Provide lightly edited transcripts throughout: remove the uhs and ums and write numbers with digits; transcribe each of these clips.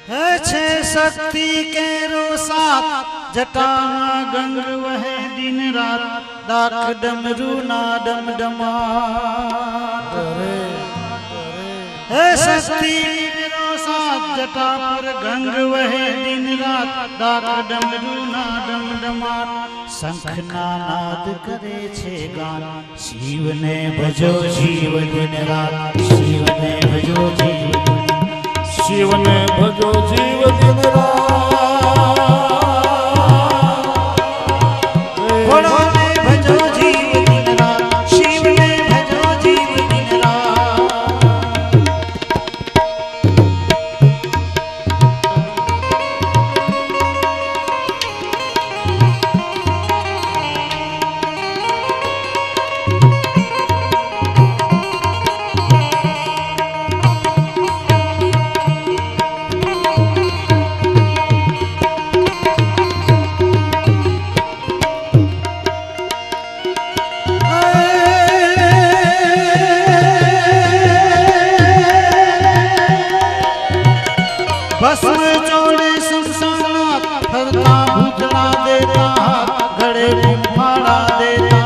है छे शक्ति के रोसात जटा गंग वह दिन रात दाख डमरू ना डम डमा है शक्ति के रोसात जटा पर गंग वह दिन रात दाख डमरू ना डम डमा शंख नाद करे छे गान शिव ने भजो जीव दिन रात शिव ने भजो जीव शिव ने भजो जीव दिन रात घोड़ा ने भजो जीव दिन रात शिव ने भजो जीव दिन रात भस्म चोड़े शमशानात फरता भूतड़ा देता हाथ गड़े फाड़ा देता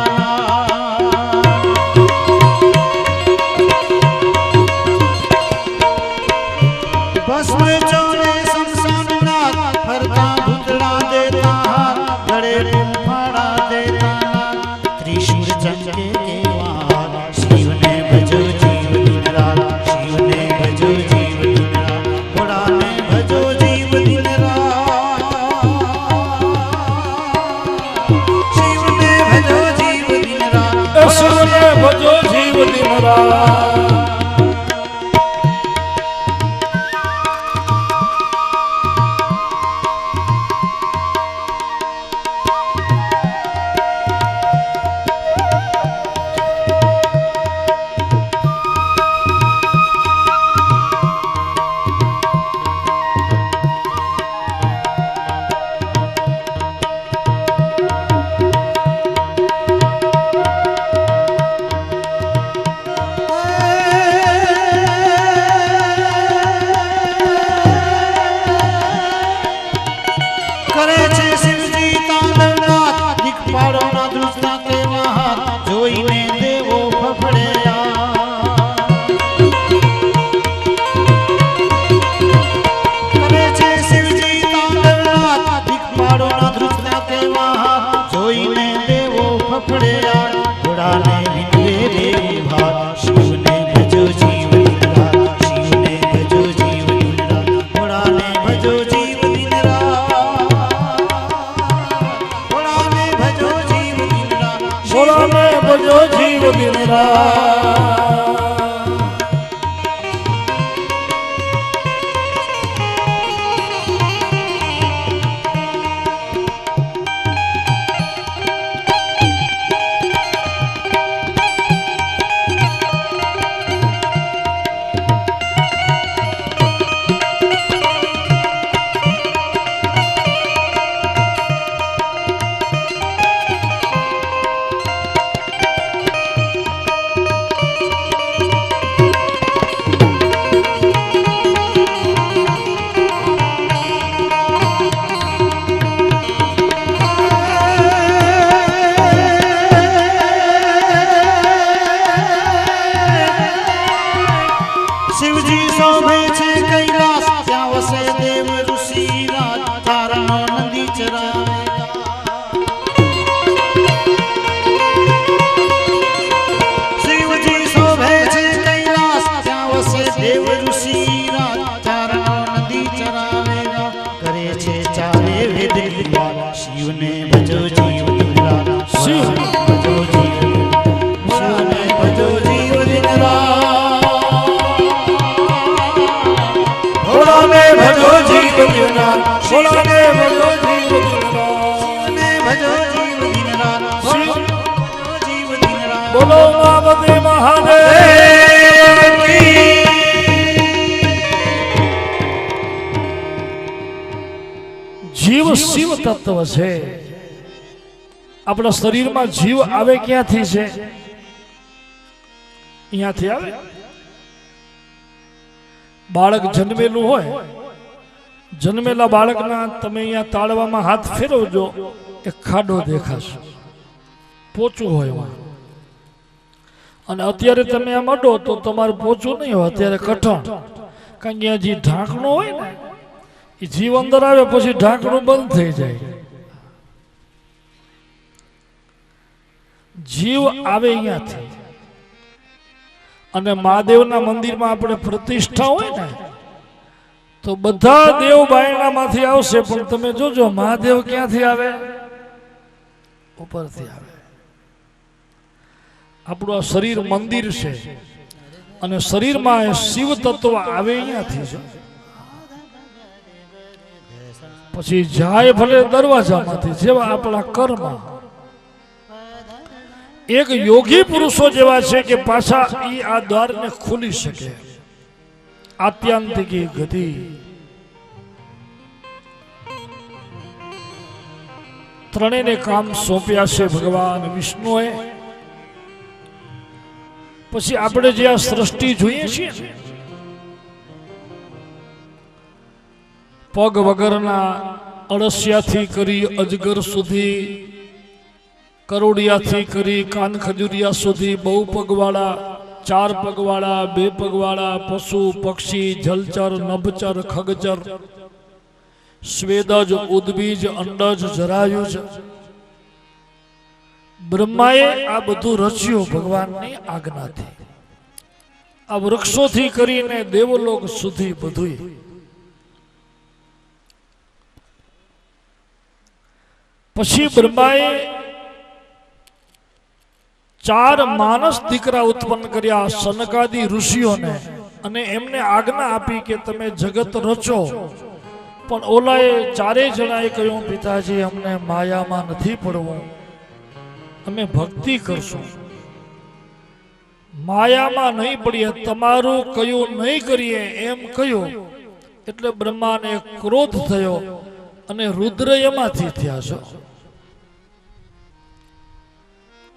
भस्म चोड़े शमशानात फरता भूतड़ा देता हाथ गड़े फाड़ा देता त्रिशूल चंके के वार शिव ने भजो जीव दिन रात शिव ने भजो जीव दिन रात घोड़ा ने भजो जीव दिन रात शिव ने भजो जीव दिन रात शिव ने भजो जीव दिन रात करे छे शिवजी तांडवनाथ दिखपाड़ो ना दृष्टा के महात जोईने देवो फफड़ेया करे छे शिवजी तांडवनाथ दिखपाड़ो ना दृष्टा के महात जोईने देवो फफड़ेया घोड़ा ने विनवे देवी भात शिव ने भजो जीव दिन रात शिव ने भजो जीव दिन रात घोड़ा ने भजो जीव दिन रात घोड़ा ने भजो जीव दिन रात भोला में भजो जीव दिन रात शिवजी शोभे छे कैलाश त्या वसे देव ऋषि राज तारणो नदी चरावेगा शिवजी शोभे छे कैलाश त्या वसे देव ऋषि राज तारणो नदी चरावेगा करे छे चारे वेद विद्वान शिव ने भजो जीव दिन रात शिव ने भजो जीव शिव ने भजो जीव दिन रात भोला में भजो जीव दिन रात भोला में भजो जीव दिन रात शिव ने भजो जीव दिन रात बोलो मावती महादेव की जीव शिव तत्व છે આપણા શરીરમાં જીવ આવે ક્યાંથી છે અહીંયાથી આવે બાળક જન્મેલું હોય જન્મેલા બાળકના તમે અહીંયા તાળવામાં હાથ ફેરવજો, એક ખાડો દેખાશે, પોચું હોય એમાં. અને અત્યારે તમે આમ અડો તો તમારું પોચું નહીં હોય, અત્યારે કઠણ. કારણ કે જે ઢાંકણું હોય ને એ જીવ અંદર આવે પછી ઢાંકણું બંધ થઈ જાય. જીવ આવે અહીંયાથી. અને મહાદેવના મંદિરમાં આપણે પ્રતિષ્ઠા હોય ને તો બધા દેવ બાયણામાંથી આવશે, પણ તમે જોજો મહાદેવ ક્યાંથી આવે? ઉપરથી આવે. આપણું આ શરીર મંદિર છે અને શરીરમાં શિવ તત્વ આવે અહીંયાથી છે. પછી જાય ભલે દરવાજામાંથી, જેવા આપણા કર્મ. એક યોગી પુરુષો જેવા છે કે પાછા ઈ આ દ્વારને ખોલી શકે. આત્યંતિકી ગતિ. ત્રણેયને કામ સોંપ્યા છે ભગવાન વિષ્ણુએ. પછી આપણે જે આ સૃષ્ટિ જોઈએ છીએ, પગ વગરના અળસિયાથી કરી અજગર સુધી, કરોડિયાથી કરી કાન ખજુરિયા સુધી, બહુ પગવાળા, ચાર પગવાળા, બે પગવાળા, પશુ પક્ષી, જલચર, નભચર, ખગચર, સ્વેદજ, ઉદ્બીજ, અંડજ, જરાયુજ. બ્રહ્માએ આ બધું રચ્યું ભગવાનની આજ્ઞાથી. આ વૃક્ષોથી કરીને દેવલોક સુધી બધું. પછી બ્રહ્માએ ચાર માનસ દીકરા ઉત્પન્ન કર્યા સનકાદી ઋષિઓને, અને એમને આજ્ઞા આપી કે તમે જગત રચો. પણ ઓલાએ ચારેય જણાએ કહ્યું, પિતાજી અમને માયામાં નથી પડવું, અમે ભક્તિ કરશું, માયામાં નહીં પડીએ, તમારું કયું નહીં કરીએ એમ કહ્યું. એટલે બ્રહ્માને ક્રોધ થયો અને રુદ્ર એમાંથી થયા છે.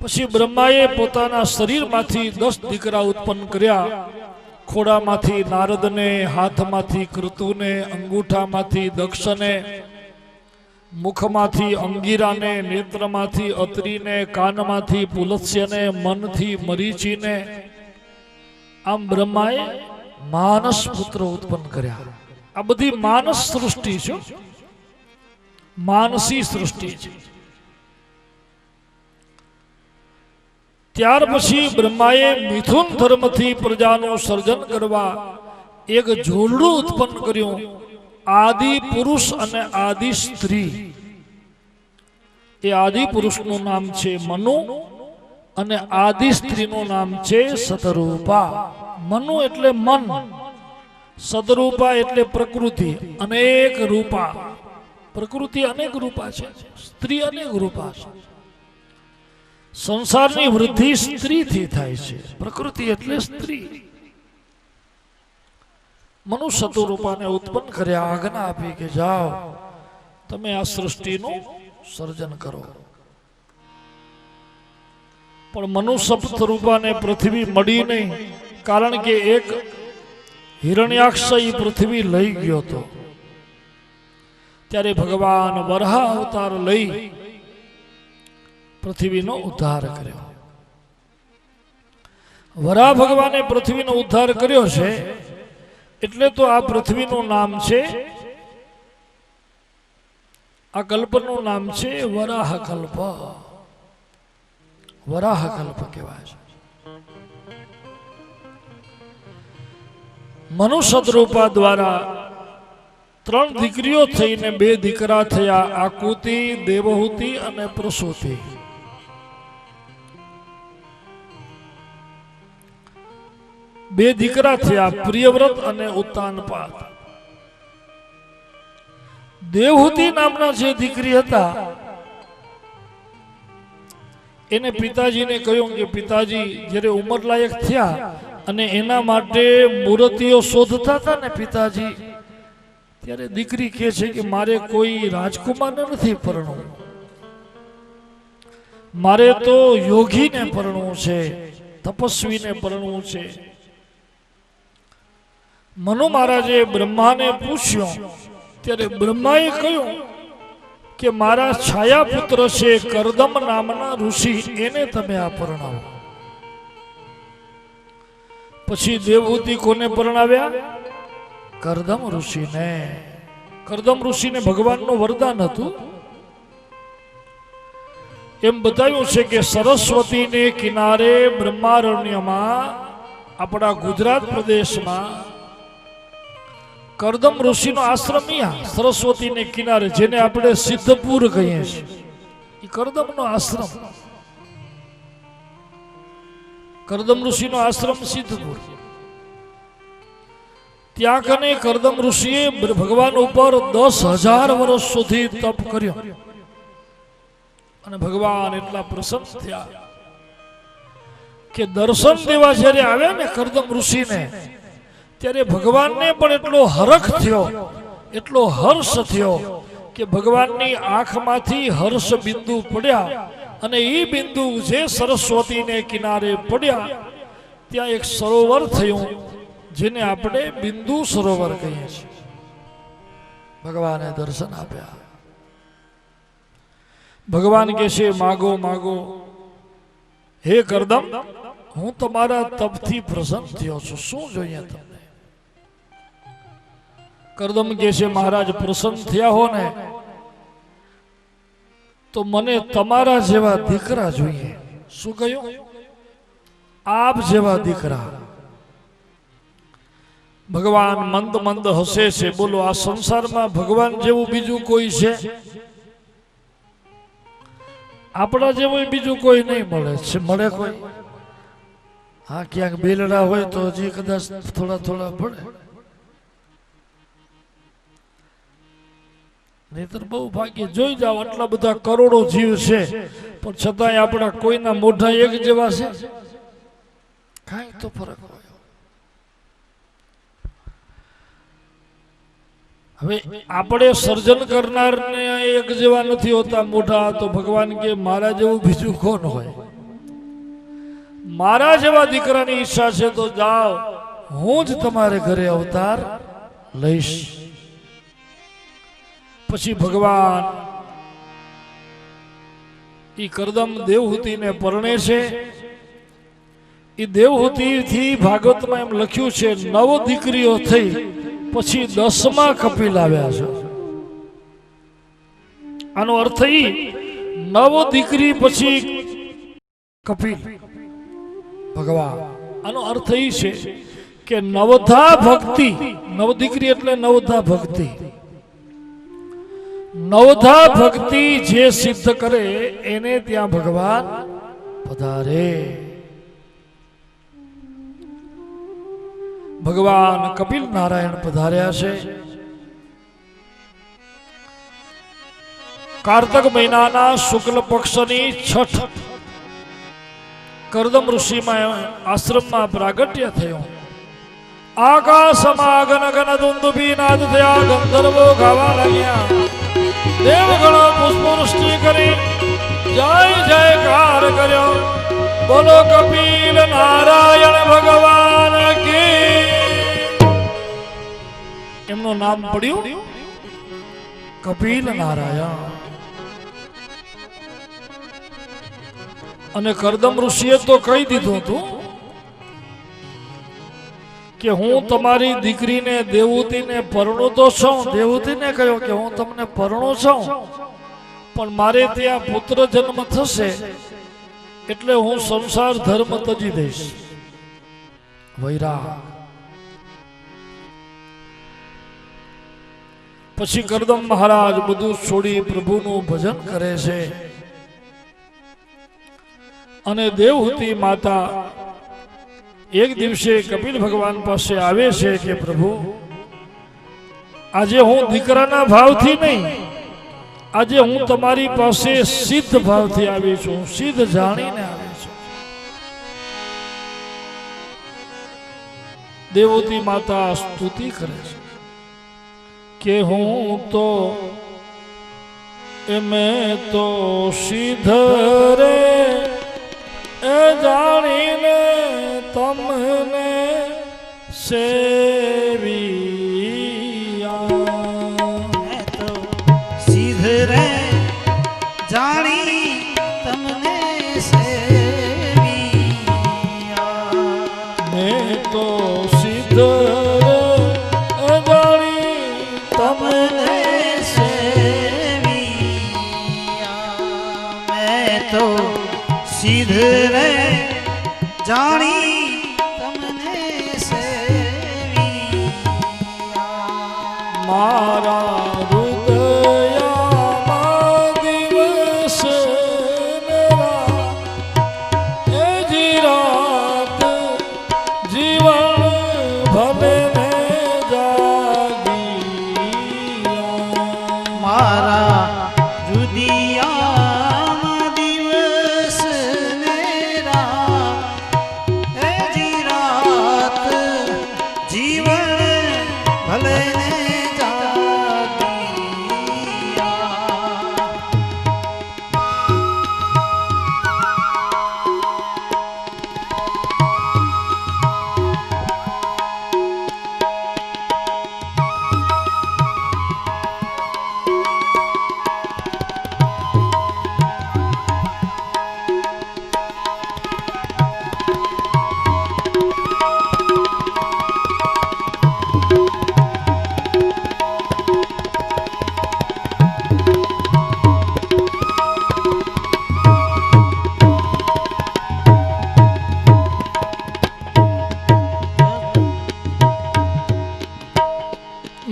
પછી બ્રહ્માએ પોતાના શરીરમાંથી 10 દીકરા ઉત્પન્ન કર્યા. ખોડામાંથી નારદને, હાથમાંથી કૃતુને, અંગૂઠામાંથી દક્ષને, મુખમાંથી અંગીરાને, નેત્રમાંથી અત્રિને, કાનમાંથી પુલત્સ્યને, મનથી મરીચીને. આમ બ્રહ્માએ માનસ પુત્ર ઉત્પન્ન કર્યા. આ બધી માનસ સૃષ્ટિ છે, માનસી સૃષ્ટિ છે. ત્યાર પછી બ્રહ્માએ મિથુન ધર્મથી પ્રજાનું સર્જન કરવા એક જોડડું ઉત્પન્ન કર્યું. આદિ પુરુષ અને આદિ સ્ત્રી. એ આદિ પુરુષનું નામ છે મનુ અને આદિ સ્ત્રીનું નામ છે સદરૂપા. મનુ એટલે મન, સદરૂપા એટલે પ્રકૃતિ. અનેક રૂપા, પ્રકૃતિ અનેક રૂપા છે, સ્ત્રી અનેક રૂપા છે. સંસારની વૃદ્ધિ સ્ત્રીથી થાય છે, પ્રકૃતિ એટલે સ્ત્રી. મનુષ્ય સદરૂપાને ઉત્પન્ન કર્યા, આજ્ઞા આપી કે જાઓ તમે આ સૃષ્ટિનું સર્જન કરો. પણ મનુષ્ય સ્વરૂપાને પૃથ્વી મળી નહીં, કારણ કે એક હિરણ્યાક્ષ પૃથ્વી લઈ ગયો હતો. ત્યારે ભગવાન વરાહ અવતાર લઈ પૃથ્વીનો ઉદ્ધાર કર્યો. વરાહ ભગવાને પૃથ્વીનો ઉદ્ધાર કર્યો છે એટલે તો આ પૃથ્વીનું નામ છે, આ કલ્પનું નામ છે વરાહ કલ્પ. વરાહ કલ્પ કહેવાય છે. મનુષ્ય રૂપા દ્વારા 3 દીકરીઓ થઈને 2 દીકરા થયા, આકુતિ, દેવહૂતિ અને પ્રસૂતિ. બે દીકરા થયા, પ્રિયવ્રત અને ઉત્તાનપાદ. દેવહૂતિ નામના જે દીકરી હતા એને પિતાજીને કહ્યું કે પિતાજી જ્યારે ઉંમર લાયક થયા અને એના માટે મૂર્તિઓ શોધતા હતા ને પિતાજી, ત્યારે દીકરી કહે છે કે મારે કોઈ રાજકુમારને નથી પરણવું, મારે તો યોગીને પરણવું છે, તપસ્વીને પરણવું છે. મનુ મહારાજે બ્રહ્માને પૂછ્યું ત્યારે બ્રહ્માએ કહ્યું કે મારા છાયા પુત્ર છે કરદમ નામના ઋષિ, એને તમે આ પરણાવો. પછી દેવહૂતિ કોને પરણાવ્યા? કરદમ ઋષિને. કરદમ ઋષિને ભગવાનનું વરદાન હતું. એમ બતાવ્યું છે કે સરસ્વતીને કિનારે બ્રહ્મારણ્યમાં આપણા ગુજરાત પ્રદેશમાં કરદમ ઋષિનો આશ્રમ અહીંયા સરસ્વતીને કિનારે, જેને આપણે સિદ્ધપુર કહીએ છીએ, એ કરદમનો આશ્રમ. કરદમ ઋષિનો આશ્રમ સિદ્ધપુર. ત્યાં કને કરદમ ઋષિએ ભગવાન ઉપર 10,000 વર્ષ સુધી તપ કર્યો અને ભગવાન એટલા પ્રસન્ન થયા કે દર્શન દેવા જ્યારે આવ્યા ને કરદમ ઋષિને, ત્યારે ભગવાનને પણ એટલો હરખ થયો, એટલો હર્ષ થયો કે ભગવાનની આંખમાંથી હર્ષ બિંદુ પડ્યા અને એ બિંદુ જે સરસ્વતીને કિનારે પડ્યા ત્યાં એક સરોવર થયું, જેને આપણે બિંદુ સરોવર કહીએ છીએ. ભગવાને દર્શન આપ્યા. ભગવાન કહે છે માગો માગો, હે કરદમ, હું તમારા તપથી પ્રસન્ન થયો છું, શું જોઈએ તમને? કરદમ કહે છે મહારાજ, પ્રસન્ન થયા હો ને તો મને તમારા જેવા દીકરા જોઈએ. શું કહ્યું? આપ જેવા દીકરા. ભગવાન મંદ મંદ હસે છે. બોલો, આ સંસારમાં ભગવાન જેવું બીજું કોઈ છે? આપણા જેવું બીજું કોઈ નહીં મળે છે. મળે કોઈ? હા, ક્યાંક બેલડા હોય તો હજી કદાચ થોડા થોડા પડે, નહીતર બહુ ભાગ્ય. જોઈ જાઓ, આટલા બધા કરોડો જીવ છે પણ છતાંય આપણા કોઈના મોઢા એક જેવા છે? કાંઈ તો ફરક હોય. હવે આપણે સર્જન કરનારને એક જેવા નથી હોતા મોઢા, તો ભગવાન કે મારા જેવું બીજું કોણ હોય? મારા જેવા દીકરાની ઈચ્છા છે તો જાઓ, હું જ તમારે ઘરે અવતાર લઈશ. પછી ભગવાન ઈ કરદમ દેવહૂતિને પરણે છે. એ દેવહૂતિથી ભાગવતમાં એમ લખ્યું છે 9 દીકરીઓ થઈ પછી 10મા કપિલ આવ્યા છે. આનો અર્થ ઈ 9 દીકરી પછી કપિલ ભગવાન. આનો અર્થ ઈ છે કે નવધા ભક્તિ, 9 દીકરી એટલે નવધા ભક્તિ. નવધા ભક્તિ જે સિદ્ધ કરે એને ત્યાં ભગવાન પધારે. ભગવાન કપિલ નારાયણ પધાર્યા છે. કાર્તક મહિનાના શુક્લ પક્ષની છઠ કરદમ ઋષિમાં આશ્રમમાં પ્રાગટ્ય થયો. આકાશમાં ગન ગન દુંદુભી નાદ થયા, ગંધર્વો ગાવા લાગ્યા, દેવગણો પુષ્પવૃષ્ટિ કરી જય જયકાર કર્યો. બોલો કપિલ નારાયણ ભગવાન કી. એમનું નામ પડ્યું કપિલ નારાયણ. અને કરદમ ઋષિએ તો કહી દીધું હતું કે હું તમારી દીકરીને દેવહૂતિને પરણું તો છું. દેવહૂતિને કહ્યું કે હું તમને પરણું છું, પણ મારે ત્યાં પુત્ર જન્મ થશે એટલે હું સંસાર ધર્મ તજી દઈશ. વૈરાગ. પછી કરદમ મહારાજ બધું છોડી પ્રભુનું ભજન કરે છે. અને દેવહૂતિ માતા એક દિવસે કપિલ ભગવાન પાસે આવે છે કે પ્રભુ, આજે હું દીકરાના ભાવથી નહીં, આજે હું તમારી પાસે સિદ્ધ ભાવથી આવી છું, સિદ્ધ જાણીને આવી છું. દેવહૂતિ માતા સ્તુતિ કરે છે કે હું તો મેં તો સિદ્ધ રે એ જાણીને તમને સેવિયા. તો સિદ્ધ જાણી તમને मैं तो सिद्ध रे जानी तमने सेविया મારા હૃદયમાં દિવસ ને રાત એ જી રાત જીવન ભલે ને જાગી मारा रुदिया दिवस ने रात ए जी रात जीवन भले ने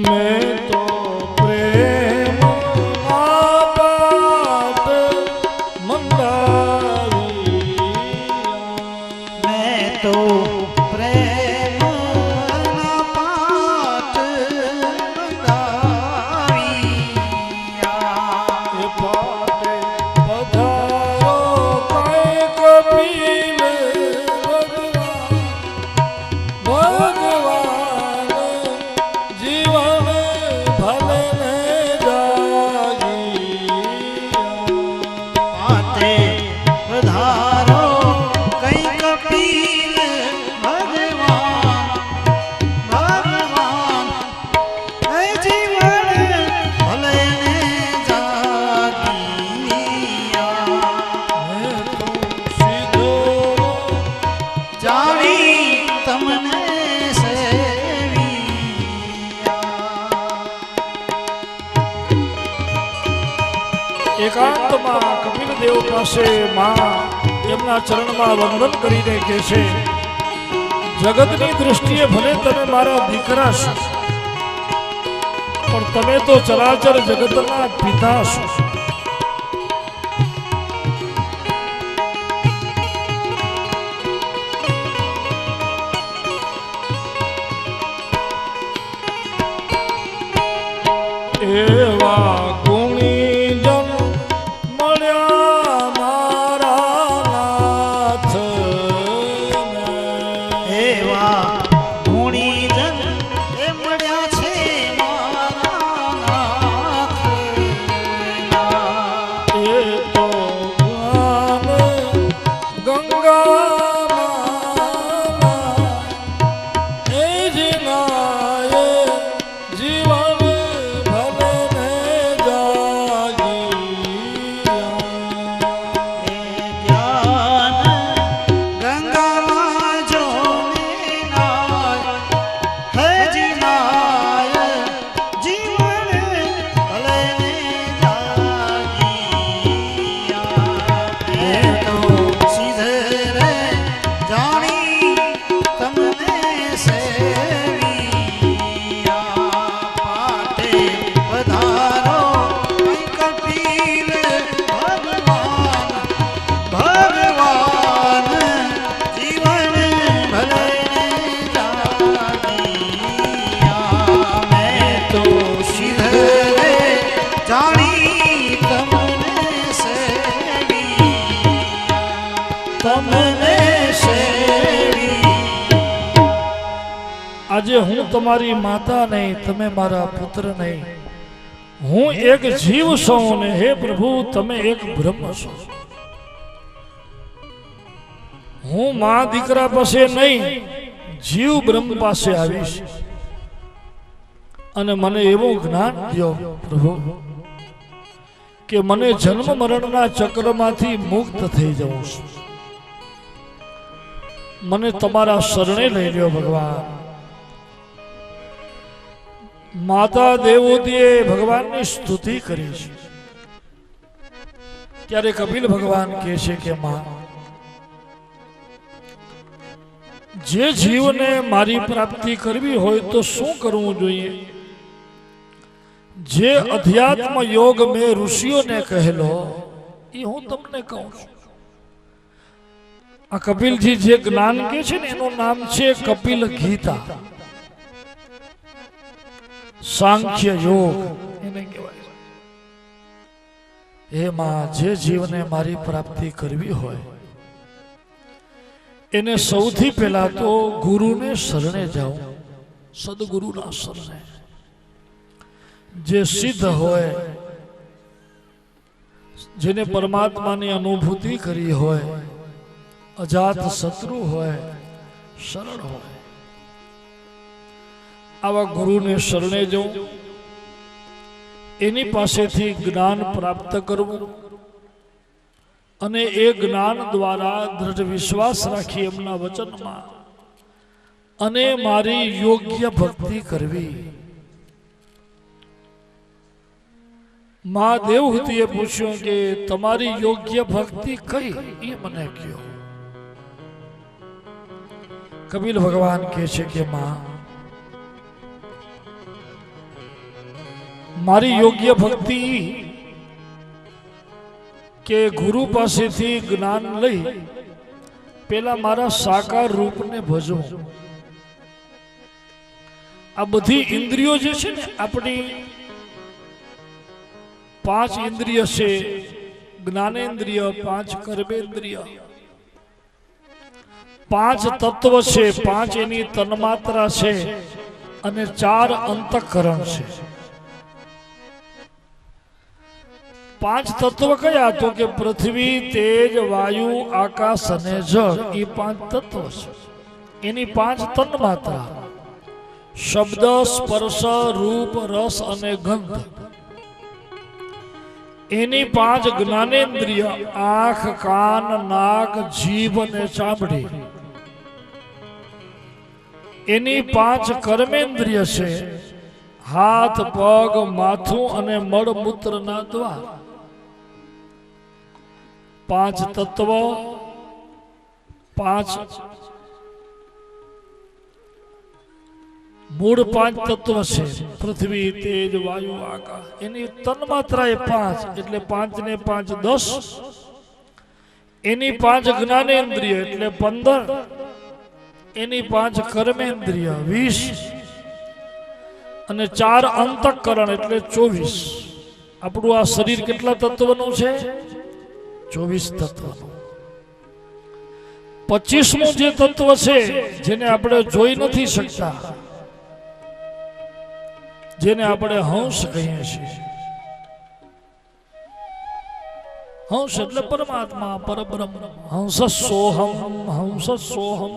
मैं तो प्रेम आपात मंदारी मैं तो प्रेम पाठ એ પાટે પધારો કાય કપિલ ભગવાન જીવન ભલે ને જાગી पाते पधारो कई कपिल भगवान भगवान ऐ जीवन भले ने जागिया मैं तो सीधो जानी तमने सेविया એકાંતમાં કપિલ દેવ પાસે માં એમના ચરણમાં વંદન કરીને કહે છે જગતની દૃષ્ટિએ ભલે તમે મારા દીકરા છો પણ તમે તો ચરાચર જગતના પિતા છો એવા ગુણી જન મળ્યા મારા નાથ એવા ગુણીજન એ મળ્યા છે મારા નાથના. એ તો જ્ઞાન ગંગામાં એ જ નાય જીવન ભલે ને જાગી એ જ્ઞાન ગંગામાં જોને નાય, હે જીનાય જીવન ભલે ને જાગીયા. એ તો સીધે રે જાણી તમને સેવિયા. પાટે પધારો કઈ કપિલ ભગવાન ભગવાન જીવન ભલે ને જાગીયા. મેં તો સીધે રે જાણી તમને સેવિયા. તમને સેવી આજે હું તમારી માતા નહીં, તમે મારા પુત્ર નહીં, હું એક જીવ છું ને હે પ્રભુ તમે એક બ્રહ્મ છો. હું મા દીકરા પાસે નહીં, જીવ બ્રહ્મ પાસે આવીશ અને મને એવું જ્ઞાન દો પ્રભુ કે મને જન્મ મરણના ચક્રમાંથી મુક્ત થઈ જવું છું. મને તમારા શરણે લઈ લ્યો ભગવાન. માતા દેવોદીએ ભગવાનની સ્તુતિ કરી છે. ત્યારે કપિલ ભગવાન કહે છે કે માં, જે જીવને મારી પ્રાપ્તિ કરવી હોય તો શું કરવું જોઈએ? જે અધ્યાત્મ યોગ મેં ઋષિઓને કહેલો એ હું તમને કહું છું. આ કપિલજી જે જ્ઞાન કે છે ને એનું નામ છે કપિલ ગીતા. સાંખ્ય યોગ એને કહેવાય. હે માં, જે જીવને મારી પ્રાપ્તિ કરવી હોય એને સૌથી પહેલા તો ગુરુને શરણે જાઓ, સદગુરુના શરણે. જે સિદ્ધ હોય, જેને પરમાત્માની અનુભૂતિ કરી હોય, અજાત શત્રુ હોય, સરળ હોય, આવા ગુરુને શરણે જવું, એની પાસેથી જ્ઞાન પ્રાપ્ત કરવું અને એ જ્ઞાન દ્વારા દૃઢ વિશ્વાસ રાખી એમના વચનમાં અને મારી યોગ્ય ભક્તિ કરવી. મા દેવહૂતિએ પૂછ્યું કે તમારી યોગ્ય ભક્તિ કઈ, એ મને કહો. કપિલ ભગવાન કહે છે કે માં, મારી યોગ્ય ભક્તિ કે ગુરુ પાસેથી જ્ઞાન લઈ પેલા મારા સાકાર રૂપને ભજવું. આ બધી ઇન્દ્રિયો જે છે ને, આપણી 5 ઇન્દ્રિય છે. જ્ઞાનેન્દ્રિય, 5 કર્મેન્દ્રિય, 5 તત્વ છે, 5 એની તન્માત્રા છે અને 4 અંતઃકરણ છે. 5 તત્વ કયા? તો કે પૃથ્વી, તેજ, વાયુ, આકાશ અને જળ. એ 5 તત્વ છે. એની 5 તન્માત્રા: શબ્દ, સ્પર્શ, રૂપ, રસ અને ગંધ. એની 5 જ્ઞાનેન્દ્રિય: આંખ, કાન, નાક, જીભ અને ચામડી. એની 5 કર્મેન્દ્રિય છે: હાથ, પગ, માથું અને મળમૂત્રના દ્વાર. 5 તત્વ, 5 મૂળ 5 તત્વ છે: પૃથ્વી, તેજ, વાયુ, આકાશ. એની તન્માત્રા એ 5, એટલે 5 ને 5 10. એની 5 જ્ઞાનેન્દ્રિય એટલે 15. એની 5 કર્મેન્દ્રિય 20 અને 4 અંતઃકરણ એટલે 24. આપણું આ શરીર કેટલા તત્વનું છે? 24 તત્વનું. 25મું જે તત્વ છે, જેને આપણે જોઈ નથી શકતા, જેને આપણે હંસ કહીએ છીએ. હંસ એટલે પરમાત્મા, પરબ્રહ્મ. હંસ સોહમ, હંસ સોહમ.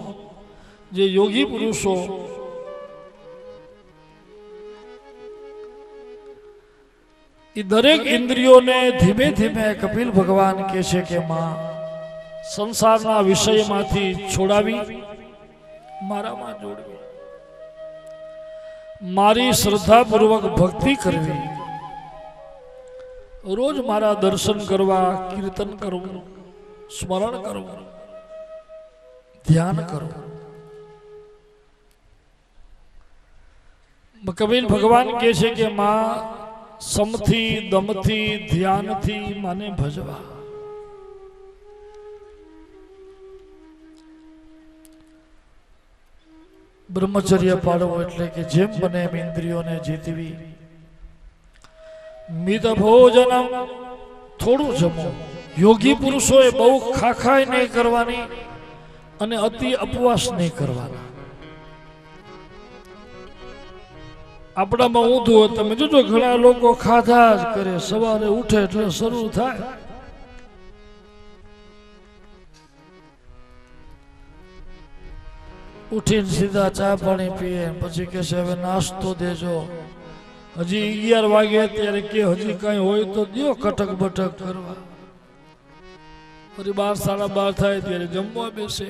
જે યોગી પુરુષો એ દરેક ઇન્દ્રિયોને ધીમે ધીમે કપિલ ભગવાન કહે છે કે માં, સંસારના વિષયમાંથી છોડાવી મારામાં જોડવી, મારી શ્રદ્ધાપૂર્વક ભક્તિ કરવી, રોજ મારા દર્શન કરવા, કીર્તન કરવું, સ્મરણ કરવું, ધ્યાન કરવું. કપિલ ભગવાન કહે છે કે માં, સમથી, દમથી, ધ્યાનથી મને ભજવા. બ્રહ્મચર્ય પાળવું એટલે કે જેમ બને એમ ઇન્દ્રિયોને જીતવી. મિત ભોજનમ, થોડું જમો. યોગી પુરુષોએ બહુ ખાખાઈ નહીં કરવાની અને અતિ ઉપવાસ નહીં કરવાના. આપણામાં ઊંધું હોય. તમે જોજો ઘણા લોકો ખાધા જ કરે, સવારે ઉઠે એટલે શરૂ થાય. ઉઠીને સીધા ચા પાણી પીએ, પછી કે છે હવે નાસ્તો દેજો. હજી 11 વાગે ત્યારે કે હજી કઈ હોય તો દો કટક બટક કરવા. ફરી 12 સાડા 12 થાય ત્યારે જમવા બેસે.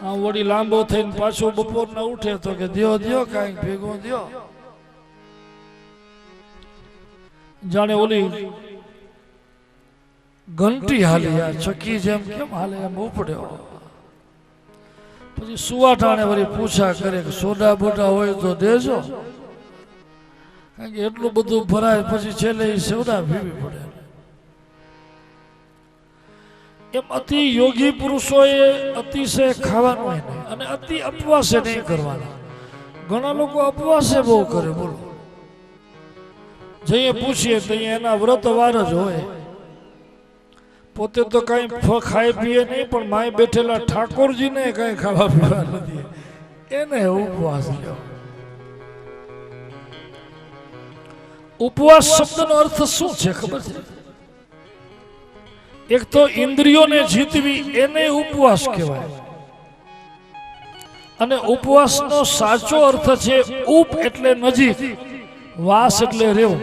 આ વળી લાંબો થઈને પાછો બપોરના ઉઠે તો કે દ્યો કાંઈક ભેગો દ્યો. જાણે ઓલી ઘંટી હાલી આ ચકી જેમ કેમ હાલે એમ ઉપડ્યો. પછી સુવાટાણે વળી પૂછા કરે કે સોડા બોડા હોય તો દેજો, કારણ કે એટલું બધું ભરાય પછી છેલ્લે એ સોડા પીવી પડે. એમ અતિ યોગી પુરુષોએ અતિશય ખાવાનું નહીં અને અતિ અપવાસે નહીં કરવાના. ઘણા લોકો અપવાસે બહુ કરે. બોલો, જઈએ પૂછીએ તો એના વ્રત વાર જ હોય. પોતે તો કઈ ખાય પીએ નહીં, પણ માય બેઠેલા ઠાકોરજીને કઈ ખાવા પીવા નથી, એને ઉપવાસ લ્યો. ઉપવાસ શબ્દનો અર્થ શું છે ખબર છે? એક તો ઇન્દ્રિયોને જીતવી એને ઉપવાસ કહેવાય, અને ઉપવાસનો સાચો અર્થ છે ઉપ એટલે નજીક, વાસ એટલે રહેવું.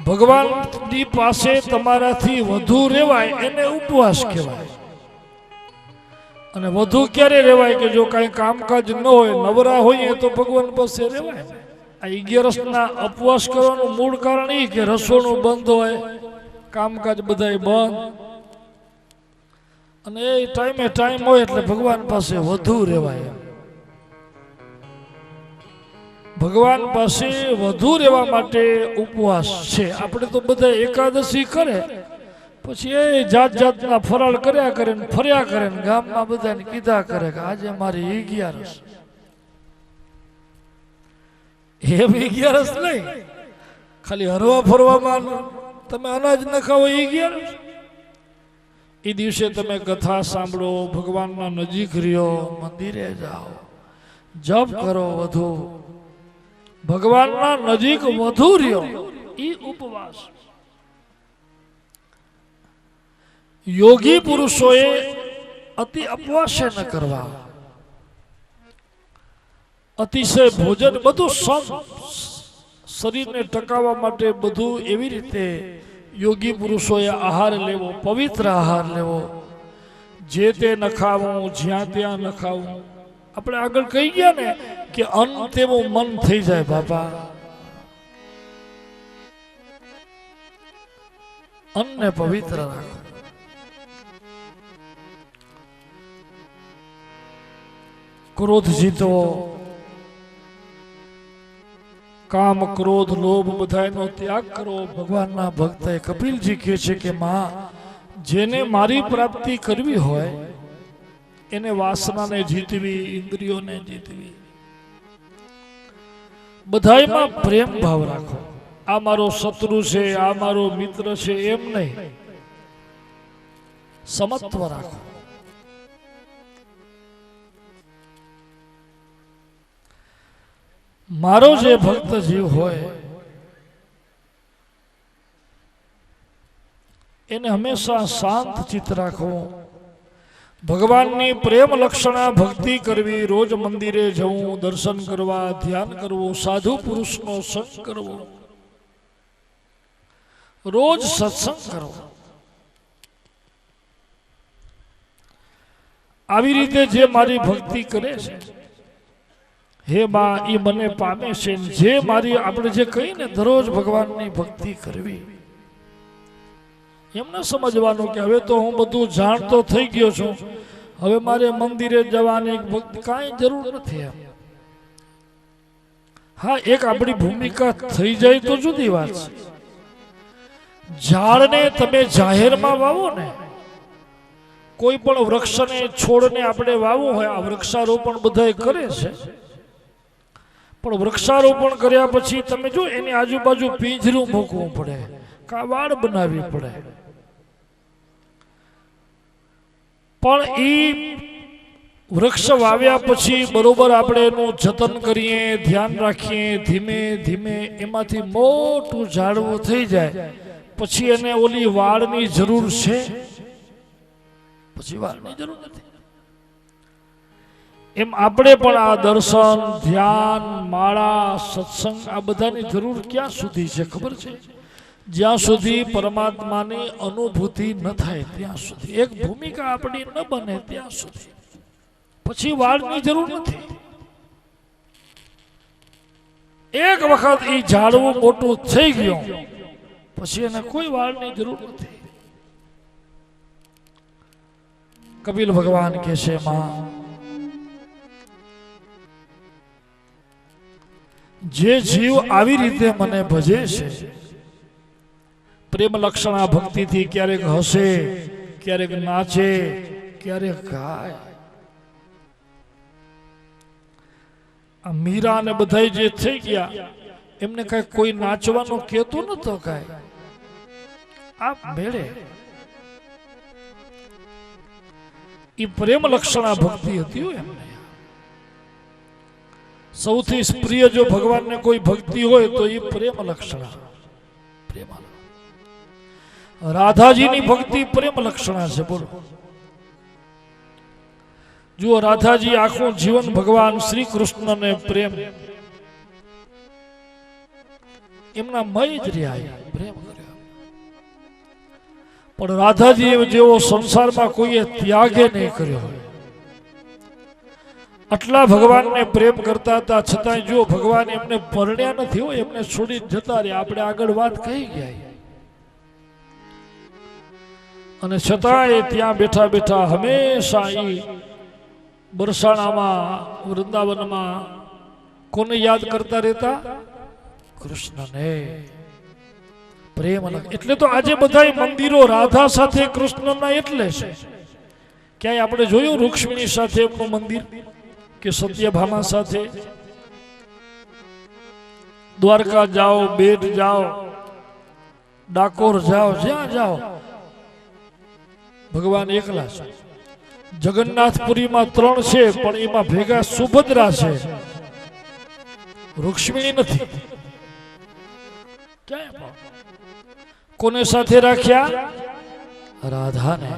ભગવાનની પાસે તમારાથી વધુ રહેવાય એને ઉપવાસ કહેવાય. અને વધુ ક્યારે રહેવાય કે જો કઈ કામકાજ ન હોય, નવરા હોય તો ભગવાન પાસે રહેવાય. આ 11ના ઉપવાસ કરવાનું મૂળ કારણ એ કે રસોડું બંધ હોય, કામકાજ બધાય બંધ, અને એ ટાઈમે ટાઈમ હોય એટલે ભગવાન પાસે વધુ રહેવાય. ભગવાન પાસે વધુ રહેવા માટે ઉપવાસ છે. આપણે તો બધા એકાદશી કરે પછી એ જાત જાતના ફરાળ કર્યા કરે ને ફર્યા કરે ને ગામમાં બધાને કીધા કરે કે આજે મારી 11. એમ 11 નહીં, ખાલી હરવા ફરવામાં તમે અનાજ ન ખાઓ 11. એ દિવસે તમે કથા સાંભળો, ભગવાનના નજીક રહ્યો, મંદિરે જાઓ, જપ કરો, વધુ ભગવાનના નજીક વધુ રહ્યો, એ ઉપવાસ. યોગી પુરુષોએ અતિ અપવાસે ન કરવા. અતિશય ભોજન બધું શરીરને ટકાવવા માટે બધું એવી રીતે યોગી પુરુષોએ આહાર લેવો, પવિત્ર આહાર લેવો. જે તે ન ખાવું, જ્યાં ત્યાં ન ખાવું. આપણે આગળ કહી ગયા ને કે અન્ન તેવું મન થઈ જાય બાપા. અન્નને પવિત્ર રાખો. ક્રોધ જીતવો, કામ ક્રોધ લોભ બધાનો ત્યાગ કરો. ભગવાનના ભક્ત કપિલજી કહે છે કે માં, જેને મારી પ્રાપ્તિ કરવી હોય એને વાસનાને જીતવી, ઇન્દ્રિયોને જીતવી. બધાયમાં પ્રેમ ભાવ રાખો. આ મારો શત્રુ છે, આ મારો મિત્ર છે એમ નહીં, સમત્વ રાખો. મારો જે ભક્ત જીવ હોય એને હંમેશા શાંત ચિત્ત રાખવું. ભગવાનની પ્રેમ લક્ષણા ભક્તિ કરવી, રોજ મંદિરે જવું, દર્શન કરવા, ધ્યાન કરવું, સાધુ પુરુષનો સંગ કરવો, રોજ સત્સંગ કરવો. આવી રીતે જે મારી ભક્તિ કરે છે, હે માં, એ મને પામે છે. જે મારી આપણે જે કહીને દરરોજ ભગવાનની ભક્તિ કરવી, એમ ન સમજવાનું કે હવે તો હું બધું જાણતો થઈ ગયો છું, હવે મારે મંદિરે જવાની ભક્તિ કાંઈ જરૂર નથી. એમ હા, એક આપણી ભૂમિકા થઈ જાય તો જુદી વાત છે. ઝાડને તમે જાહેરમાં વાવો ને, કોઈ પણ વૃક્ષને છોડને આપણે વાવવું હોય, આ વૃક્ષારોપણ બધા કરે છે, પણ વૃક્ષારોપણ કર્યા પછી તમે જો એની આજુબાજુ પિંજરું મૂકવું પડે, કાવાડ બનાવવી પડે. પણ એ વૃક્ષ વાવ્યા પછી બરોબર આપણે એનું જતન કરીએ, ધ્યાન રાખીએ, ધીમે ધીમે એમાંથી મોટું ઝાડવું થઈ જાય, પછી એને ઓલી વાળની જરૂર છે? પછી વાળની જરૂર નથી. એમ આપણે પણ આ દર્શન, ધ્યાન, માળા, સત્સંગ આ બધાની જરૂર ક્યાં સુધી છે ખબર છે? જ્યાં સુધી પરમાત્માની અનુભૂતિ ન થાય ત્યાં સુધી, એક ભૂમિકા આપણી ન બને ત્યાં સુધી, પછી વાળની જરૂર નથી. એક વખત એ ઝાડવું મોટું થઈ ગયું પછી એને કોઈ વાળની જરૂર નથી. કપિલ ભગવાન કહે છે, માં જે જીવ આવી રીતે મને ભજે છે, પ્રેમ લક્ષણા ભક્તિથી ક્યારેક હસે, ક્યારેક નાચે, ક્યારેક ગાય. આ મીરા ને બધા જે થઈ ગયા એમને કઈ કોઈ નાચવાનું કહેતો નતો, કઈ આપ મેળે ઈ પ્રેમ લક્ષણા ભક્તિ હતી. એમને સૌથી પ્રિય જો ભગવાનને કોઈ ભક્તિ હોય તો એ પ્રેમ લક્ષણા. પ્રેમ રાધાજીની ભક્તિ પ્રેમ લક્ષણા છે. બોલો, જુઓ, રાધાજી આખું જીવન ભગવાન શ્રી કૃષ્ણને પ્રેમ, એમના મય જ રહ્યા, પ્રેમ કર્યો. પણ રાધાજી જેવો સંસારમાં કોઈએ ત્યાગે નહીં કર્યો. આટલા ભગવાનને પ્રેમ કરતા હતા છતાંય જો ભગવાન એમને પરણ્યા નથી હોય, એમને છોડી જતા રહ્યા. આપણે આગળ વાત કહી ગયા. અને છતાંય ત્યાં બેઠા બેઠા હંમેશા ઈ બરસાણામાં, વૃંદાવનમાં કોને યાદ કરતા રહેતા? કૃષ્ણને. પ્રેમ. એટલે તો આજે બધા મંદિરો રાધા સાથે કૃષ્ણના એટલે છે. ક્યાંય આપણે જોયું રૂક્ષ્મણી સાથે એમનું મંદિર, કે સત્યભામા સાથે? દ્વારકા જાઓ, બેટ જાઓ, ડાકોર જાઓ, જ્યાં જાઓ ભગવાન એકલા છે. જગન્નાથપુરીમાં 3 છે પણ એમાં ભેગા સુભદ્રા છે, રૂક્ષ્મણી નથી. ક્યાંય કોને સાથે રાખ્યા? રાધાને.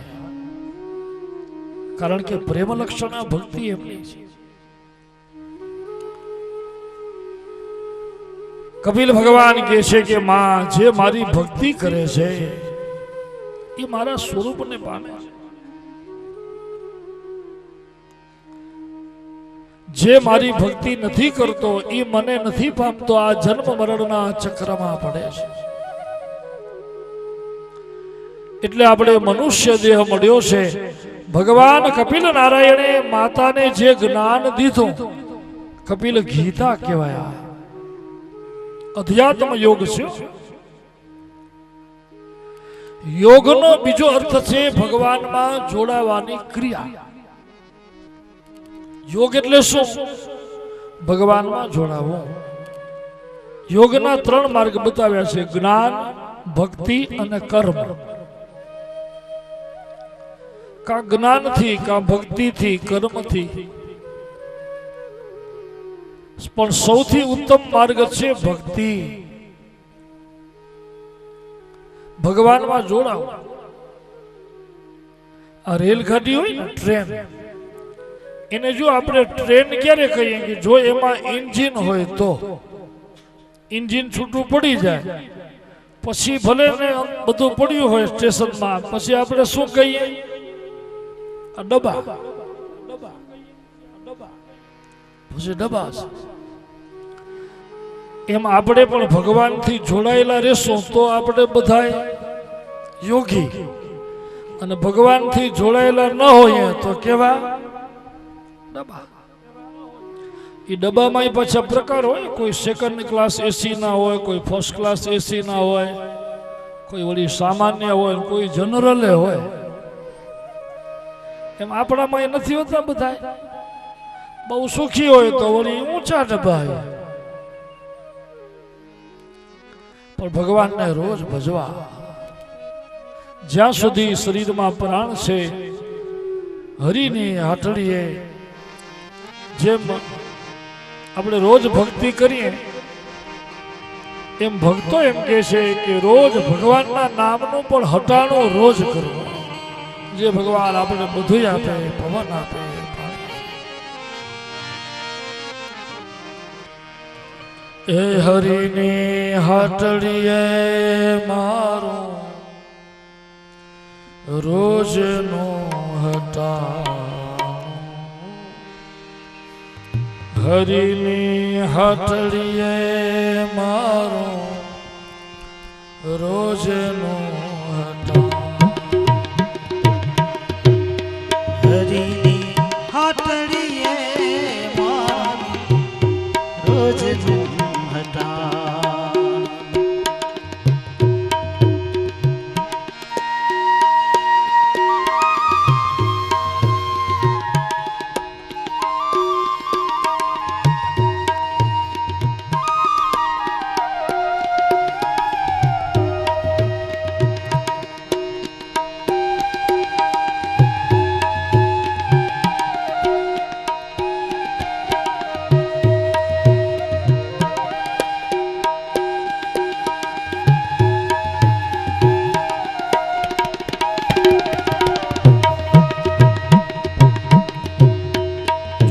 કારણ કે પ્રેમ લક્ષણા ભક્તિ એમની છે. કપિલ ભગવાન કહે છે કે માં, જે મારી ભક્તિ કરે છે એ મારા સ્વરૂપને પામે છે. જે મારી ભક્તિ નથી કરતો એ મને નથી પામતો, આ જન્મ મરણના ચક્રમાં પડે છે. એટલે આપણે મનુષ્ય દેહ મળ્યો છે. ભગવાન કપિલ નારાયણે માતાને જે જ્ઞાન દીધું, કપિલ ગીતા કહેવાય. અધ્યાત્મ યોગ છે. યોગનો બીજો અર્થ છે ભગવાનમાં જોડાવાની ક્રિયા. યોગ એટલે શું? ભગવાનમાં જોડાવું. યોગના 3 માર્ગ બતાવ્યા છે: જ્ઞાન, ભક્તિ અને કર્મ. કા જ્ઞાનથી, કા ભક્તિથી, કર્મથી. પણ સૌથી ઉત્તમ માર્ગ છે ભક્તિ. ભગવાનમાં જોડાવું. આ રેલગાડી હોય ને, ટ્રેન, એને જો આપણે ટ્રેન ક્યારે કહીએ કે જો એમાં એન્જિન હોય તો. એન્જિન છૂટું પડી જાય પછી ભલે ને બધું પડ્યું હોય સ્ટેશનમાં, પછી આપણે શું કહીએ? આ ડબ્બા. પછી ડબ્બા. એમ આપણે પણ ભગવાનથી જોડાયેલા રહેશું તો આપણે બધા યોગી, અને ભગવાનથી જોડાયેલા ન હોઈએ તો કેવા? ડબ્બા. એ ડબ્બામાં પાછા પ્રકાર હોય. કોઈ સેકન્ડ ક્લાસ એસી ના હોય, કોઈ ફર્સ્ટ ક્લાસ એસી ના હોય, કોઈ વળી સામાન્ય હોય, કોઈ જનરલે હોય. એમ આપણામાં એ નથી હોતા. બધા બહુ સુખી હોય તો વળી ઊંચા ડબ્બા હોય. પણ ભગવાનને રોજ ભજવા. જ્યાં સુધી શરીરમાં પ્રાણ છે, હરિની હાટડીએ જેમ આપણે રોજ ભક્તિ કરીએ એમ ભક્તો એમ કહે છે કે રોજ ભગવાનના નામનું પણ હટાણું રોજ કરવું. જે ભગવાન આપણે બધું આપે, પવન આપે, એ હરિની હાટડીએ મારું રોજનું હટાણું, હરિની હાટડીએ મારું રોજનું હટાણું, હરિની હાટડીએ મારું રોજનું હટાણું.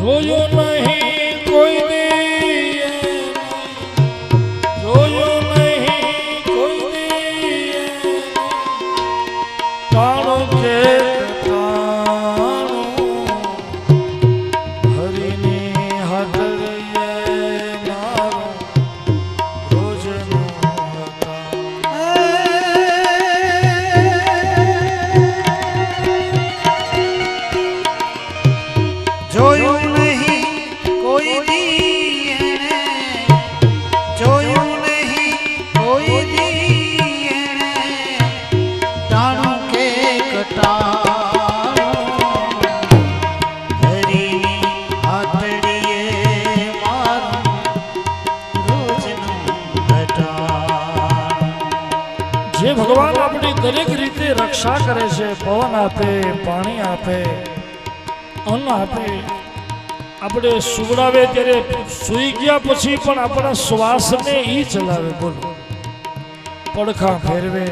જોયું નહીં કોઈ દીએ, જોયું નહીં કોઈ દીએ, ટાણું કે ટાણું, હરિની હાટડીએ મારું રોજનું હટાણું. જોયું નહીં કોઈ દી એણે, જોયું નહીં કોઈ દી એણે, ટાણું કે કટાણું, હરિની હાટડીએ મારું રોજનું હટાણું. જે ભગવાન આપણી દરેક રીતે રક્ષા કરે છે, પવન આપે, પાણી આપે, અન્ન આપે, આપણે સુવડાવે ત્યારે સૂઈ ગયા પછી પણ આપણા શ્વાસને ઈ ચલાવે. બોલો, પડખા ફેરવે,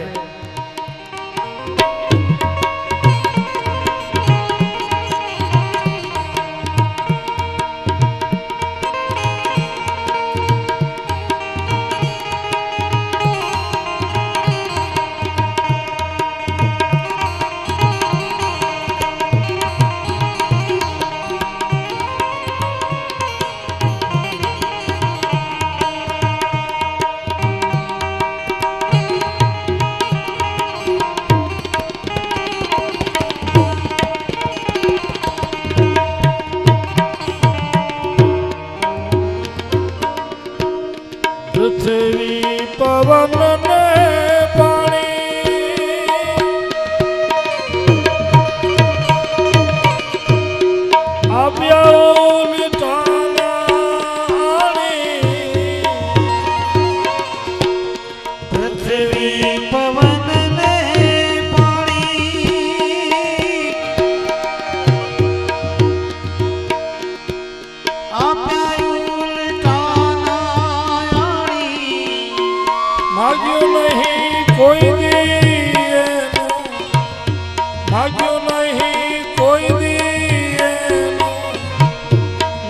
પૃથ્વી પવન ને પાણી આપ્યા પૃથ્વી પવન ને પાણી આપ્યા ઉલટાના આણી. માગ્યું નહીં કોઈ દીએ, માગ્યું નહીં કોઈ દીએ,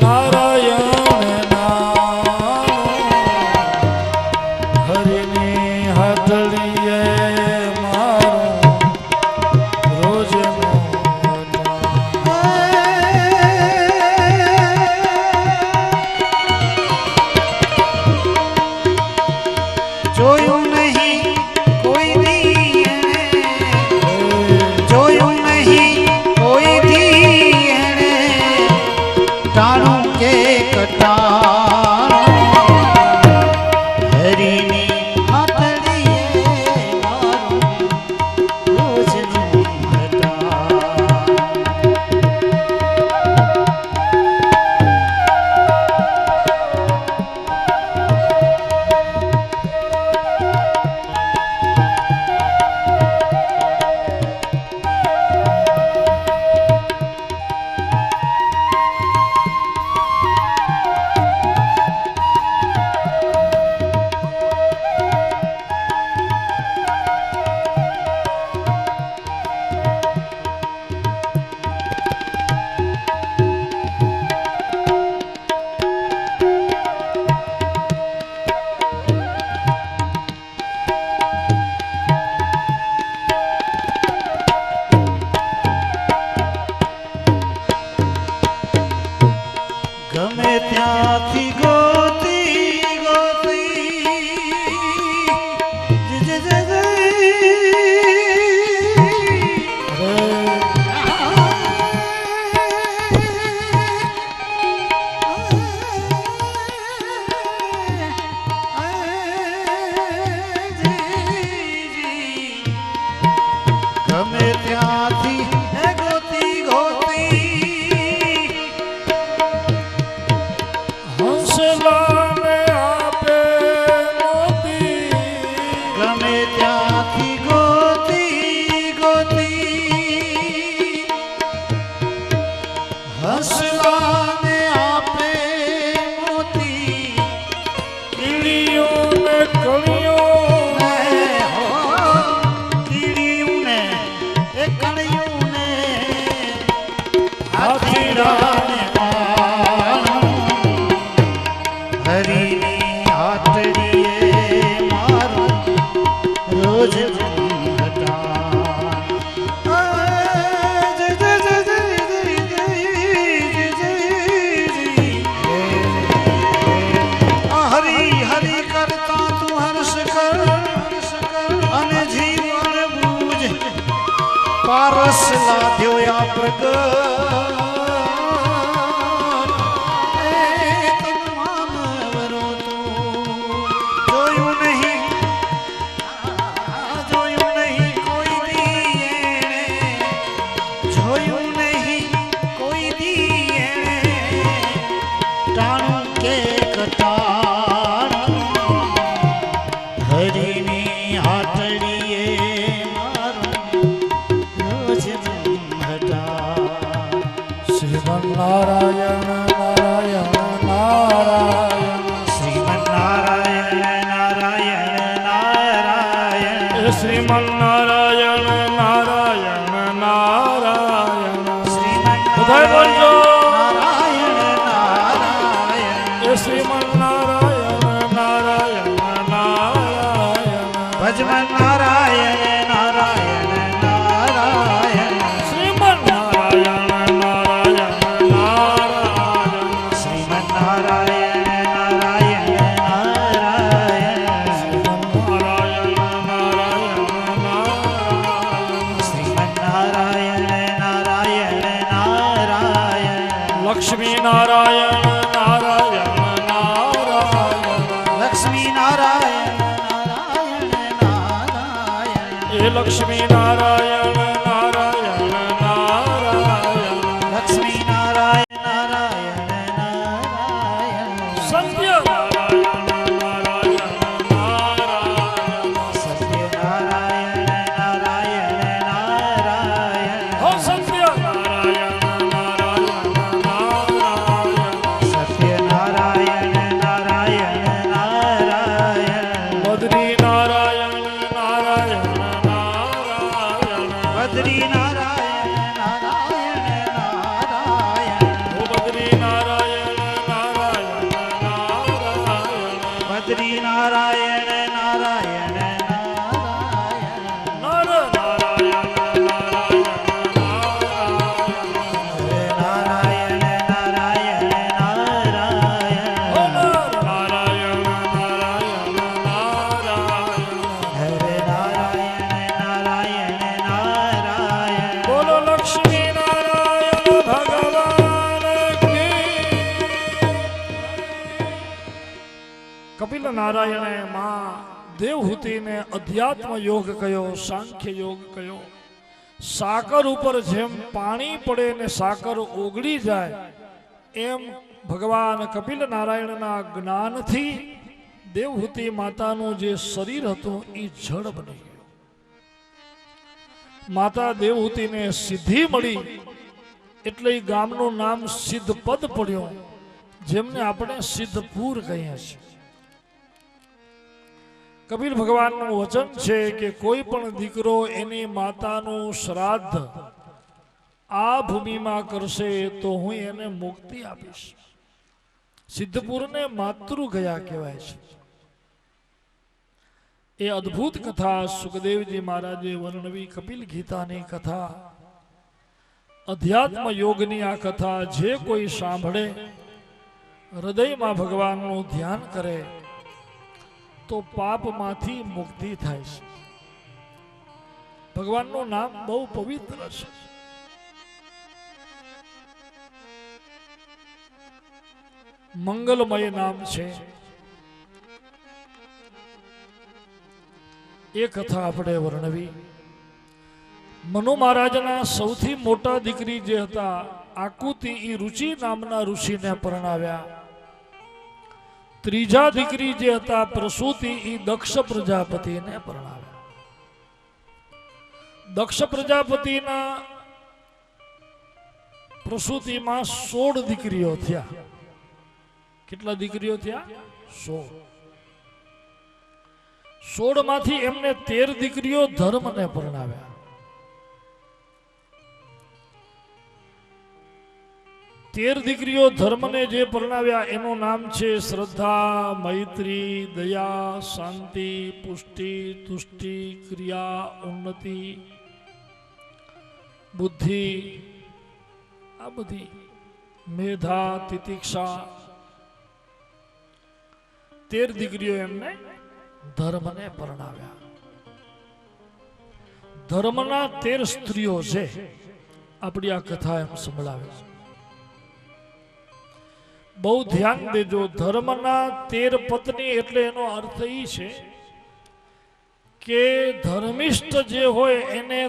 નારાયણ નામ, હરિની હાટડીએ મારું રોજનું જોયું નહીં કોઈ દી ત્યાંથી ગોતી ગોતી જય જય જય ગમે ત્યાંથી ગોતી ગોતી હંસલાને આપે મોતી ગમે ત્યાંથી ગોતી ગોતી હસલાને આપે મોતી કીડીઓને કળીઓ કીડીયુંને એ કણિયુંને હાથીડાને હરીની હાથડીએ મારું રોજ હરી હરી કરતા તું હર્ષ કર અને જીવન બૂજ પારસ લાદ્યો આ પ્રગટ એ તમામ વરો તું જોયું નહીં કોઈ દી એણે જોયું નહીં કોઈ દી એણે ટાણું કે કટાણું હરીની હાથડીએ મારું રોજ હટા શ્રીમન્નારાયણ નારાયણ નારાયણ શ્રીમન નારાયણ નારાયણ નારાયણ એ શ્રીમન્નારાયણ નારાયણ નારાયણ બધાય બોલજો નારાયણ નારાયણ એ શ્રીમન્નારાયણ નારાયણ નારાયણ ભજમન નારાયણ નારાયણ નારાયણ શ્રીમન્નારાયણ નારાયણ નારાયણ શ્રીમન નારાયણ નારાયણ નારાયણ શ્રીમન્નારાયણ નારાયણ નારાયણ શ્રીમન નારાયણ નારાયણ નારાયણ લક્ષ્મી નારાયણ નારાયણ નારાયણ લક્ષ્મી નારાયણ નારાયણ નારાયણ એ લક્ષ્મી નારાયણ નારાયણ નારાયણ લક્ષ્મી નારાયણ નારાયણ નારાયણ સત્ય નારાયણ નારાયણ નારાયણ સત્ય નારાયણ નારાયણ નારાયણ હો સત્ય નારાયણ નારાયણ નારાયણ સત્ય નારાયણ નારાયણ નારાયણ બદ્રી નારાયણ નારાયણ નારાયણ બદ્રી નારાયણ નારાયણ નારાયણ હો બદ્રી નારાયણ નારાયણ નારાયણ બદ્રી નારાયણ નારાયણ નારાયણ નર નારાયણ નારાયણ નારાયણ નારાયણ નારાયણ નારાયણ હો નર નારાયણ નારાયણ નારાયણ હરે નારાયણ નારાયણ નારાયણ બોલો લક્ષ્મી નારાયણ ભગવાન કી કપિલ નારાયણે માં દેવહૂતિને અધ્યાત્મ યોગ કયો, સાંખ્ય યોગ કયો. સાકર ઉપર જેમ પાણી પડે ને સાકર ઓગળી જાય એમ ભગવાન કપિલ નારાયણના જ્ઞાનથી દેવહૂતિ માતાનું જે શરીર હતું એ જળ બની ગયું. માતા દેવહૂતિને સિદ્ધિ મળી એટલે એ ગામનું નામ સિદ્ધપદ પડ્યું, જેમને આપણે સિદ્ધપુર કહીએ છીએ. કબીર ભગવાનનું વચન છે કે કોઈ પણ દીકરો એની માતાનું શ્રાદ્ધ આ ભૂમિમાં કરશે તો હું એને મુક્તિ આપીશ. સિદ્ધપુરને માતૃ ગયા કહેવાય છે. એ અદ્ભુત કથા સુખદેવજી મહારાજે વર્ણવી. કપિલ ગીતાની કથા, અધ્યાત્મ યોગની આ કથા જે કોઈ સાંભળે હૃદયમાં ભગવાનનું ધ્યાન કરે તો પાપમાંથી મુક્તિ થાય છે. ભગવાનનું નામ બહુ પવિત્ર છે. મંગલમય નામ છે. એ કથા આપણે વર્ણવી. મનુ મહારાજના સૌથી મોટા દીકરી જે હતા આકુતિ, એ રુચિ નામના ઋષિને પરણાવ્યા. ત્રીજા દીકરી જે હતા પ્રસૂતિ, એ દક્ષ પ્રજાપતિને પરણાવ્યા. દક્ષ પ્રજાપતિના પ્રસૂતિમાં 16 દીકરીઓ થયા. કેટલા દીકરીઓ થયા? 16. 16 માંથી એમને 13 દીકરીઓ ધર્મને પરણાવ્યા. તેર દીકરીઓ ધર્મને જે પરણાવ્યા એનું નામ છે શ્રદ્ધા, મૈત્રી, દયા, શાંતિ, પુષ્ટિ, તુષ્ટિ, ક્રિયા, ઉન્નતિ, બુદ્ધિ, આ બધી, મેધા, તિતિક્ષા. 13 દીકરીઓ એમને ધર્મને પરણાવ્યા. ધર્મના 13 સ્ત્રીઓ છે. આપણી આ કથા એમ સંભળાવે છે. બહુ ધ્યાન દેજો. ધર્મના 13 પત્ની એટલે એનો અર્થ એ છે કે ધર્મિષ્ઠ જે હોય એને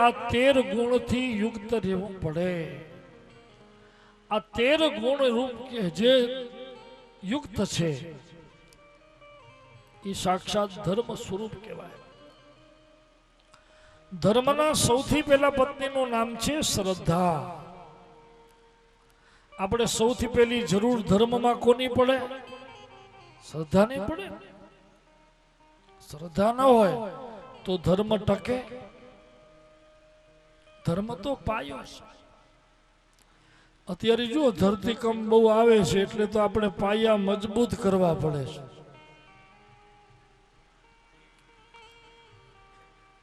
આ 13 ગુણથી યુક્ત રહેવું પડે. આ 13 ગુણ રૂપ જે યુક્ત છે એ સાક્ષાત ધર્મ સ્વરૂપ કહેવાય. ધર્મના સૌથી પહેલા પત્નીનું નામ છે શ્રદ્ધા. આપણે સૌથી પહેલી જરૂર ધર્મમાં કોની પડે? શ્રદ્ધા નહીં પડે. શ્રદ્ધા ન હોય તો ધર્મ ટકે? ધર્મ તો પાયો છે. અત્યારે જો ધરતીકંપ બહુ આવે છે એટલે તો આપણે પાયા મજબૂત કરવા પડે છે.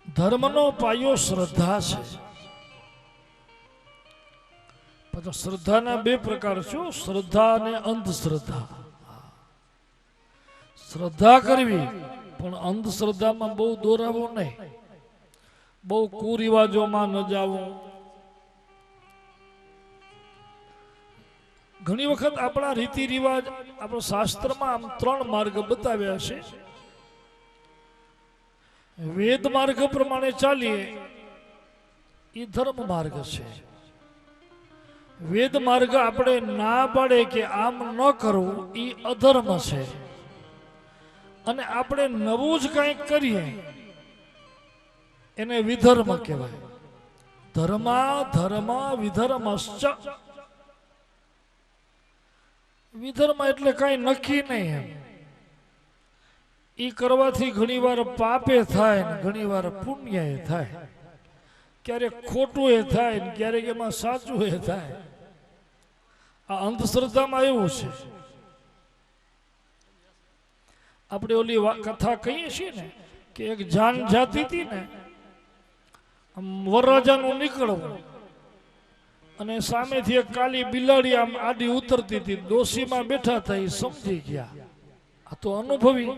ધર્મનો પાયો શ્રદ્ધા છે. શ્રદ્ધાના 2 પ્રકાર છે, શ્રદ્ધા અને અંધશ્રદ્ધા. શ્રદ્ધા કરવી પણ અંધશ્રદ્ધામાં બહુ દોરાવું નહીં, બહુ કુરિવાજોમાં ન જાવું. ઘણી વખત આપણા રીતિ રિવાજ આપણા શાસ્ત્રમાં આમ 3 માર્ગ બતાવ્યા છે. વેદ માર્ગ પ્રમાણે ચાલીએ એ ધર્મ માર્ગ છે. વેદ માર્ગ આપણે ના પાડે કે આમ ન કરવું એ અધર્મ છે. અને આપણે નવું જ કંઈક કરીએ એને વિધર્મ કહેવાય. ધર્મા ધર્મ વિધર્મશ્ચ. વિધર્મ એટલે કઈ નક્કી નહીં. એમ એ કરવાથી ઘણીવાર પાપે થાય ને ઘણીવાર પુણ્ય થાય. ક્યારેક ખોટું એ થાય ને ક્યારેક એમાં સાચું એ થાય. આ અંધશ્રદ્ધામાં એવું છે. આપણે ઓલી કથા કહીએ છીએ ને કે એક જાન જાતી હતી ને, વરરાજાનું નીકળવું અને સામેથી એક કાલી બિલાડી આમ આડી ઉતરતી હતી. ડોશીમાં બેઠા હતા, એ સમજી ગયા. આ તો અનુભવી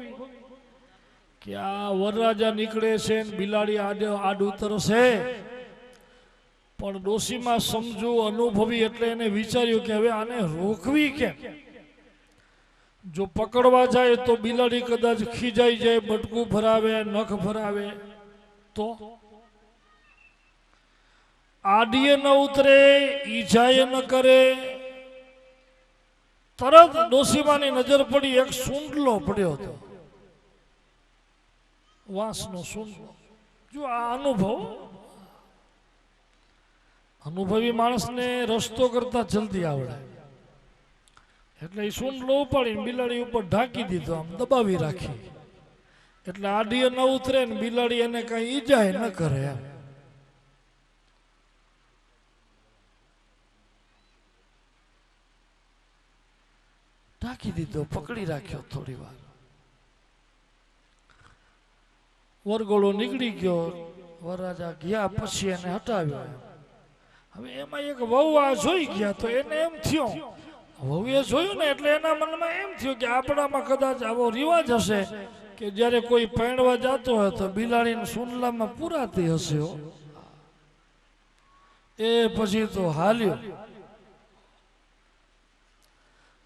કે આ વરરાજા નીકળે છે ને બિલાડી આડ ઉતરશે. પણ ડોશીમાં સમજુ અનુભવી એટલે એને વિચાર્યું કે હવે આને રોકવી કેમ? જો પકડવા જાય તો બિલાડી કદાચ ખીજાઈ જાય, બટકું ભરાવે, નખ ભરાવે તો આડીએ ન ઉતરે, ઈજાએ ન કરે. તરત ડોશીમાની નજર પડી, એક સૂંડલો પડ્યો હતો, વાંસનો સૂંડલો. જો આ અનુભવ, અનુભવી માણસને રસ્તો કરતા જલ્દી આવડે. એટલે એ સૂંડલો ઉપાડીને બિલાડી ઉપર ઢાંકી દીધો, આમ દબાવી રાખી. એટલે આડીએ ન ઉતરે ને બિલાડી એને કઈ ઈજા ન કરે. એમ ઢાંકી દીધો, પકડી રાખ્યો. થોડી વાર વરઘોડો નીકળી ગયો, વરરાજા ગયા પછી એને હટાવ્યો. હવે એમાં એક વહુ આ જોઈ ગયા તો એને એમ થયો વહુએ જોયું ને એટલે એના મનમાં એમ થયું કે આપણામાં કદાચ આવો રિવાજ હશે કે જ્યારે કોઈ પૈણવા જતો હોય તો બિલાડીને સુનલામાં પુરાતી હશે હો. એ પછી તો હાલ્યો.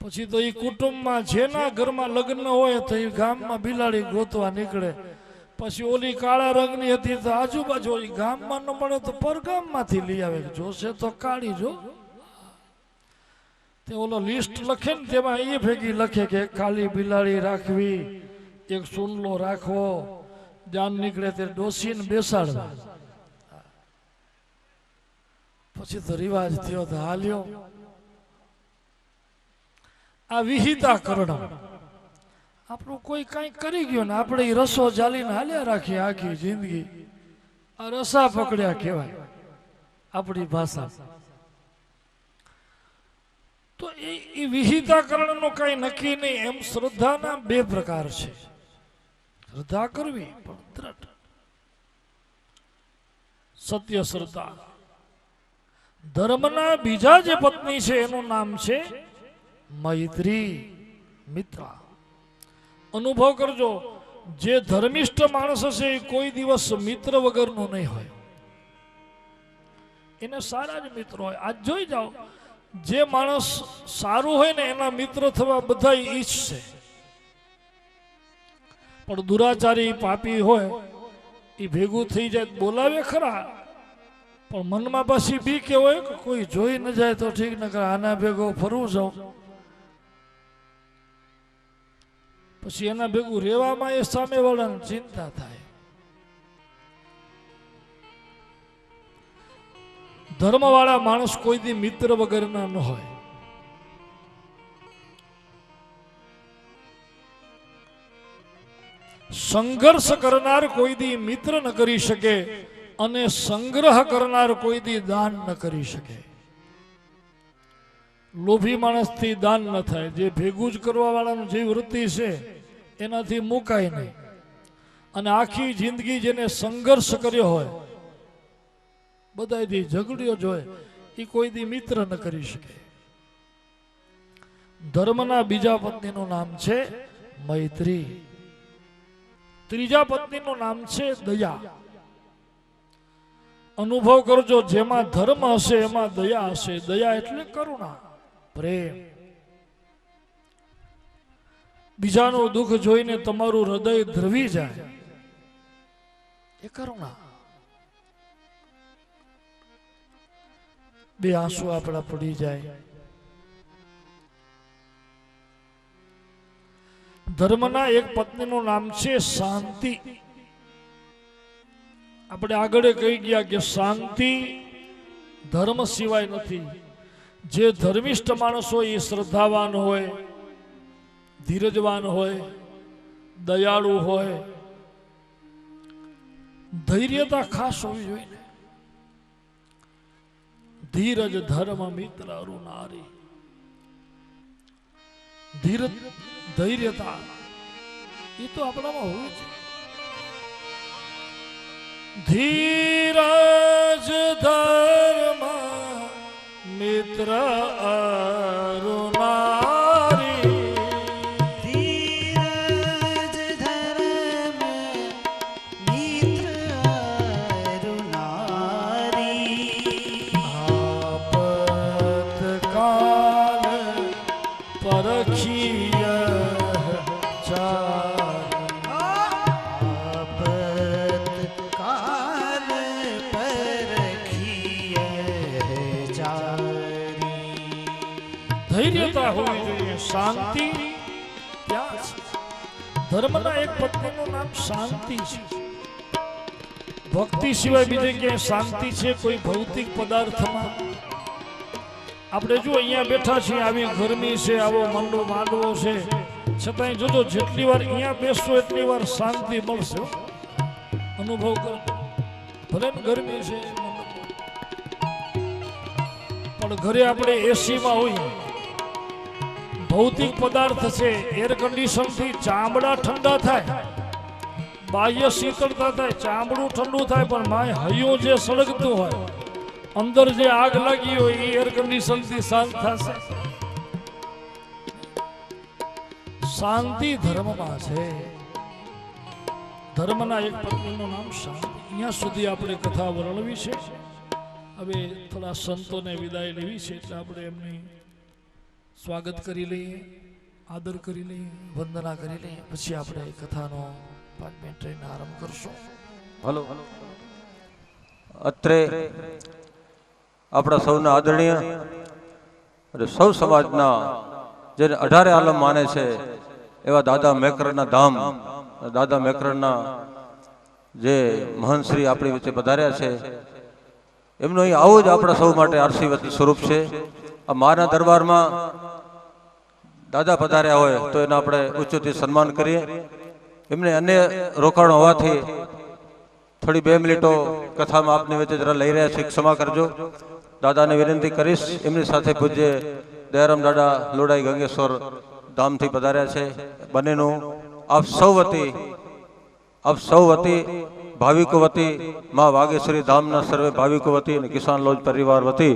પછી તો એ કુટુંબમાં જેના ઘરમાં લગ્ન હોય તો એ ગામમાં બિલાડી ગોતવા નીકળે. પછી ઓલી કાળા રંગની હતી તો આજુબાજુ ગામમાં ન મળે તો પરગામમાંથી લઈ આવે. જોશે તો કાળી જો. તે ઓલો લિસ્ટ લખે ને તેમાં એ ભેગી લખે કે કાળી બિલાડી રાખવી, એક સુનલો રાખવો, જાન નીકળે તે ડોસીને બેસાડવા. પછી તો રિવાજ થયો તો હાલ્યો. આ વિહિતા કરણ આપણું કોઈ કઈ કરી ગયો ને આપણે એ રસો ચાલીને હાલ્યા રાખીએ આખી જિંદગી. આ રસા પકડ્યા કહેવાય આપણી ભાષા. તો એ વિહિતાકરણનો કઈ નક્કી નહીં. એમ શ્રદ્ધાના બે પ્રકાર છે. શ્રદ્ધા કરવી પણ દ્રઢ, સત્ય શ્રદ્ધા. ધર્મના બીજા જે પત્ની છે એનું નામ છે મૈત્રી, મિત્ર. અનુભવ કરજો, જે ધર્મિષ્ઠ માણસ હશે એ કોઈ દિવસ મિત્ર વગરનો નહીં હોય. એને સારા જ મિત્ર હોય. આજ જોઈ જાઓ, જે માણસ સારું હોય ને એના મિત્ર થવા બધા ઈચ્છશે. પણ દુરાચારી પાપી હોય એ ભેગું થઈ જાય બોલાવે ખરા, પણ મનમાં પાછી બી કે હોય કે કોઈ જોઈ ન જાય તો ઠીક, ન કરે આના ભેગો ફરવું જાઉં. પછી એના ભેગું રહેવામાં એ સામેવાળાને ચિંતા થાય. ધર્મવાળા માણસ કોઈ દી મિત્ર વગરના ન હોય. સંઘર્ષ કરનાર કોઈ દી મિત્ર ન કરી શકે અને સંગ્રહ કરનાર કોઈ દી દાન ન કરી શકે. લોભી માણસથી દાન ન થાય. જે ભેગું જ કરવા વાળાનું જે વૃત્તિ છે એનાથી મુકાય નહીં. અને આખી જિંદગી જેને સંઘર્ષ કર્યો હોય, બધાથી ઝઘડ્યો જ હોય, એ કોઈ દી મિત્ર ન કરી શકે. ધર્મના બીજા પત્નીનું નામ છે મૈત્રી. ત્રીજા પત્નીનું નામ છે દયા. અનુભવ કરજો, જેમાં ધર્મ હશે એમાં દયા હશે. દયા એટલે કરુણા, પ્રેમ. બીજાનું દુઃખ જોઈને તમારું હૃદય દ્રવી જાય એ કરુણા. બે આંસુ આપણા પડી જાય. ધર્મના એક પત્નીનું નામ છે શાંતિ. આપણે આગળ કહી ગયા કે શાંતિ ધર્મ સિવાય નથી. જે ધર્મિષ્ઠ માણસ હોય એ શ્રદ્ધાવાન હોય, ધીરજવાન હોય, દયાળુ હોય. ધૈર્યતા ખાસ હોવી જોઈએ. ધીરજ ધર્મ મિત્ર અરુ નારી. ધીરજ ધૈર્યતા એ તો આપણામાં હોય છે. ધીરજ ધર્મ મિત્ર અરુ નારી. ધીરજ ધર્મ મિત્ર અરુ નારી. આપત કાલ પરખીય ધૈર્યતા હોવી જોઈએ. શાંતિ ત્યાં છે. ધર્મના એક પત્નીનું નામ શાંતિ છે. ભક્તિ સિવાય બીજે ક્યાંય શાંતિ છે કોઈ ભૌતિક પદાર્થમાં? આપણે જો અહીંયા બેઠા છીએ, આવી ગરમી છે, આવો માંડવો છે, છતાંય જોજો જેટલી વાર અહીંયા બેસશો એટલી વાર શાંતિ મળશે. અનુભવ કરો. ભલે ગરમી છે પણ ઘરે આપણે એસીમાં હોઈએ, ભૌતિક પદાર્થ છે, એર કન્ડિશન થી ચામડા ઠંડા થાય, બાહ્ય શીતળતા થાય, ચામડું ઠંડુ થાય, પણ માય હૈયું જે સળગતું હોય, અંદર જે આગ લાગી હોય એ એર કન્ડિશન થી શાંત થશે? શાંતિ ધર્મમાં છે. ધર્મના એક પત્નીનું નામ શાંતિ. અહીંયા સુધી આપણે કથા વર્ણવી છે. હવે થોડા સંતોને વિદાય લેવી છે એટલે આપણે એમની સ્વાગત કરી લઈએ, આદર કરી લઈએ, વંદના કરી લઈએ, પછી આપણે કથાનો 5 મિનિટ રહીને આરંભ કરશું. હલો. અત્રે આપણા સૌના આદરણીય અને સૌ સમાજના જેને 18 આલમ માને છે એવા દાદા મેકરના ધામ, દાદા મેકરના જે મહંત શ્રી આપણી વચ્ચે પધાર્યા છે, એમનું અહીં આવું જ આપણા સૌ માટે આશીર્વાદ સ્વરૂપ છે. આ માના દરબારમાં દાદા પધાર્યા હોય તો એના આપણે ઉચ્ચથી સન્માન કરીએ. એમને અન્ય રોકાણ હોવાથી થોડી 2 મિનિટો કથામાં આપની વચ્ચે જરા લઈ રહ્યા છે, ક્ષમા કરજો. દાદાને વિનંતી કરીશ, એમની સાથે પૂજ્ય દયારામ દાદા લોડાઈ ગંગેશ્વર ધામથી પધાર્યા છે. બંનેનું આપ સૌ વતી ભાવિકો વતી મા વાગેશ્વરી ધામના સર્વે ભાવિકો વતી અને કિસાન લોજ પરિવાર વતી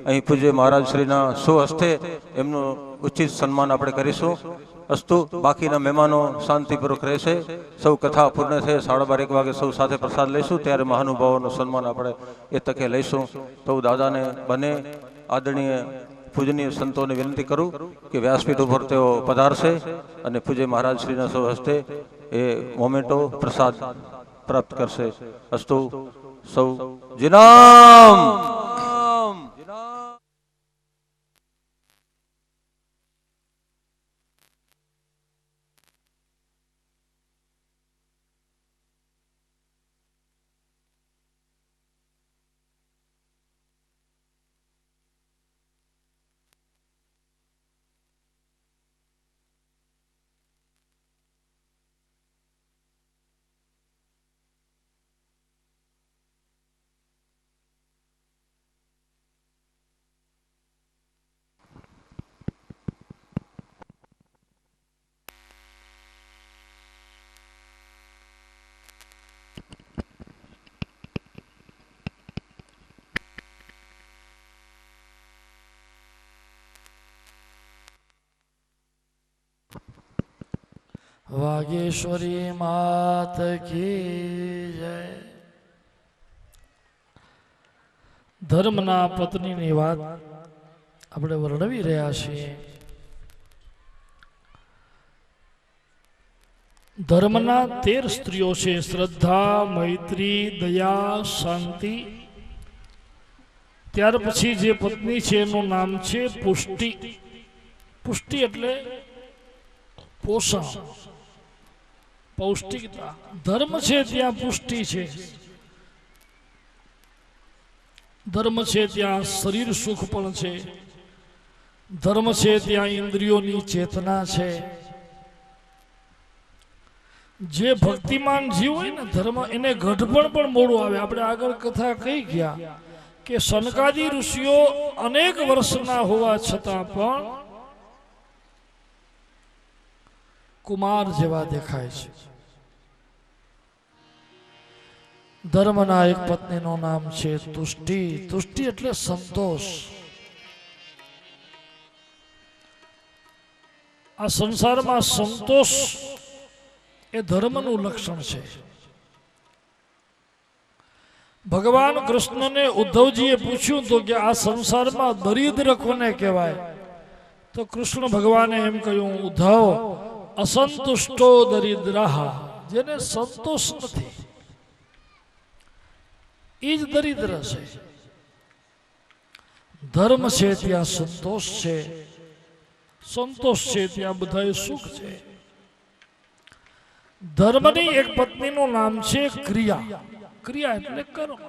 અહીં પૂજ્ય મહારાજ શ્રીના હસ્તે એમનું ઉચિત સન્માન આપણે કરીશું. અસ્તુ. બાકીના મહેમાનો શાંતિપૂર્વક રહેશે. સૌ કથા પૂર્ણ થઈ 12:30 વાગે સૌ સાથે પ્રસાદ લઈશું, ત્યારે મહાનુભાવોનું સન્માન આપણે એ તકે લઈશું. તો દાદાને બંને આદરણીય પૂજનીય સંતોને વિનંતી કરું કે વ્યાસપીઠ ઉપર તેઓ પધારશે અને પૂજ્ય મહારાજ શ્રીના સૌ હસ્તે એ મોમેન્ટો પ્રસાદ પ્રાપ્ત કરશે. અસ્તુ. સૌ જીનામ. વાગેશ્વરી માત કી જય. ધર્મના પત્નીની વાત આપણે વર્ણવી રહ્યા છીએ. ધર્મના 13 સ્ત્રીઓ છે: શ્રદ્ધા, મૈત્રી, દયા, શાંતિ. ત્યાર પછી જે પત્ની છે એનું નામ છે પુષ્ટિ. પુષ્ટિ એટલે પોષણ, પૌષ્ટિકતા. ધર્મ છે ત્યાં પુષ્ટિ છે, ધર્મ છે ત્યાં શરીર સુખ પણ છે, ધર્મ છે ત્યાં ઇન્દ્રિયોની ચેતના છે. જે ભક્તિમાન જીવ હોય ને ધર્મ, એને ગઢપણ પણ મોડું આવે. આપણે આગળ કથા કહી ગયા કે સનકાદી ઋષિઓ અનેક વર્ષના હોવા છતાં પણ કુમાર જેવા દેખાય છે. ધર્મના એક પત્નીનું નામ છે તુષ્ટિ. તુષ્ટિ એટલે સંતોષ. આ સંસારમાં સંતોષ એ ધર્મનું લક્ષણ છે. ભગવાન કૃષ્ણને ઉદ્ધવજીએ પૂછ્યું તો કે આ સંસારમાં દરિદ્ર કોને કહેવાય? તો કૃષ્ણ ભગવાને એમ કહ્યું, ઉદ્ધવ, અસંતુષ્ટો દરિદ્રઃ. જેને સંતોષ નથી એ જ દરિદ્ર છે. ધર્મ છે ત્યાં સંતોષ છે, સંતોષ છે ત્યાં બધાય સુખ છે. ધર્મની એક પત્નીનું નામ છે ક્રિયા. ક્રિયા એટલે કર્મ,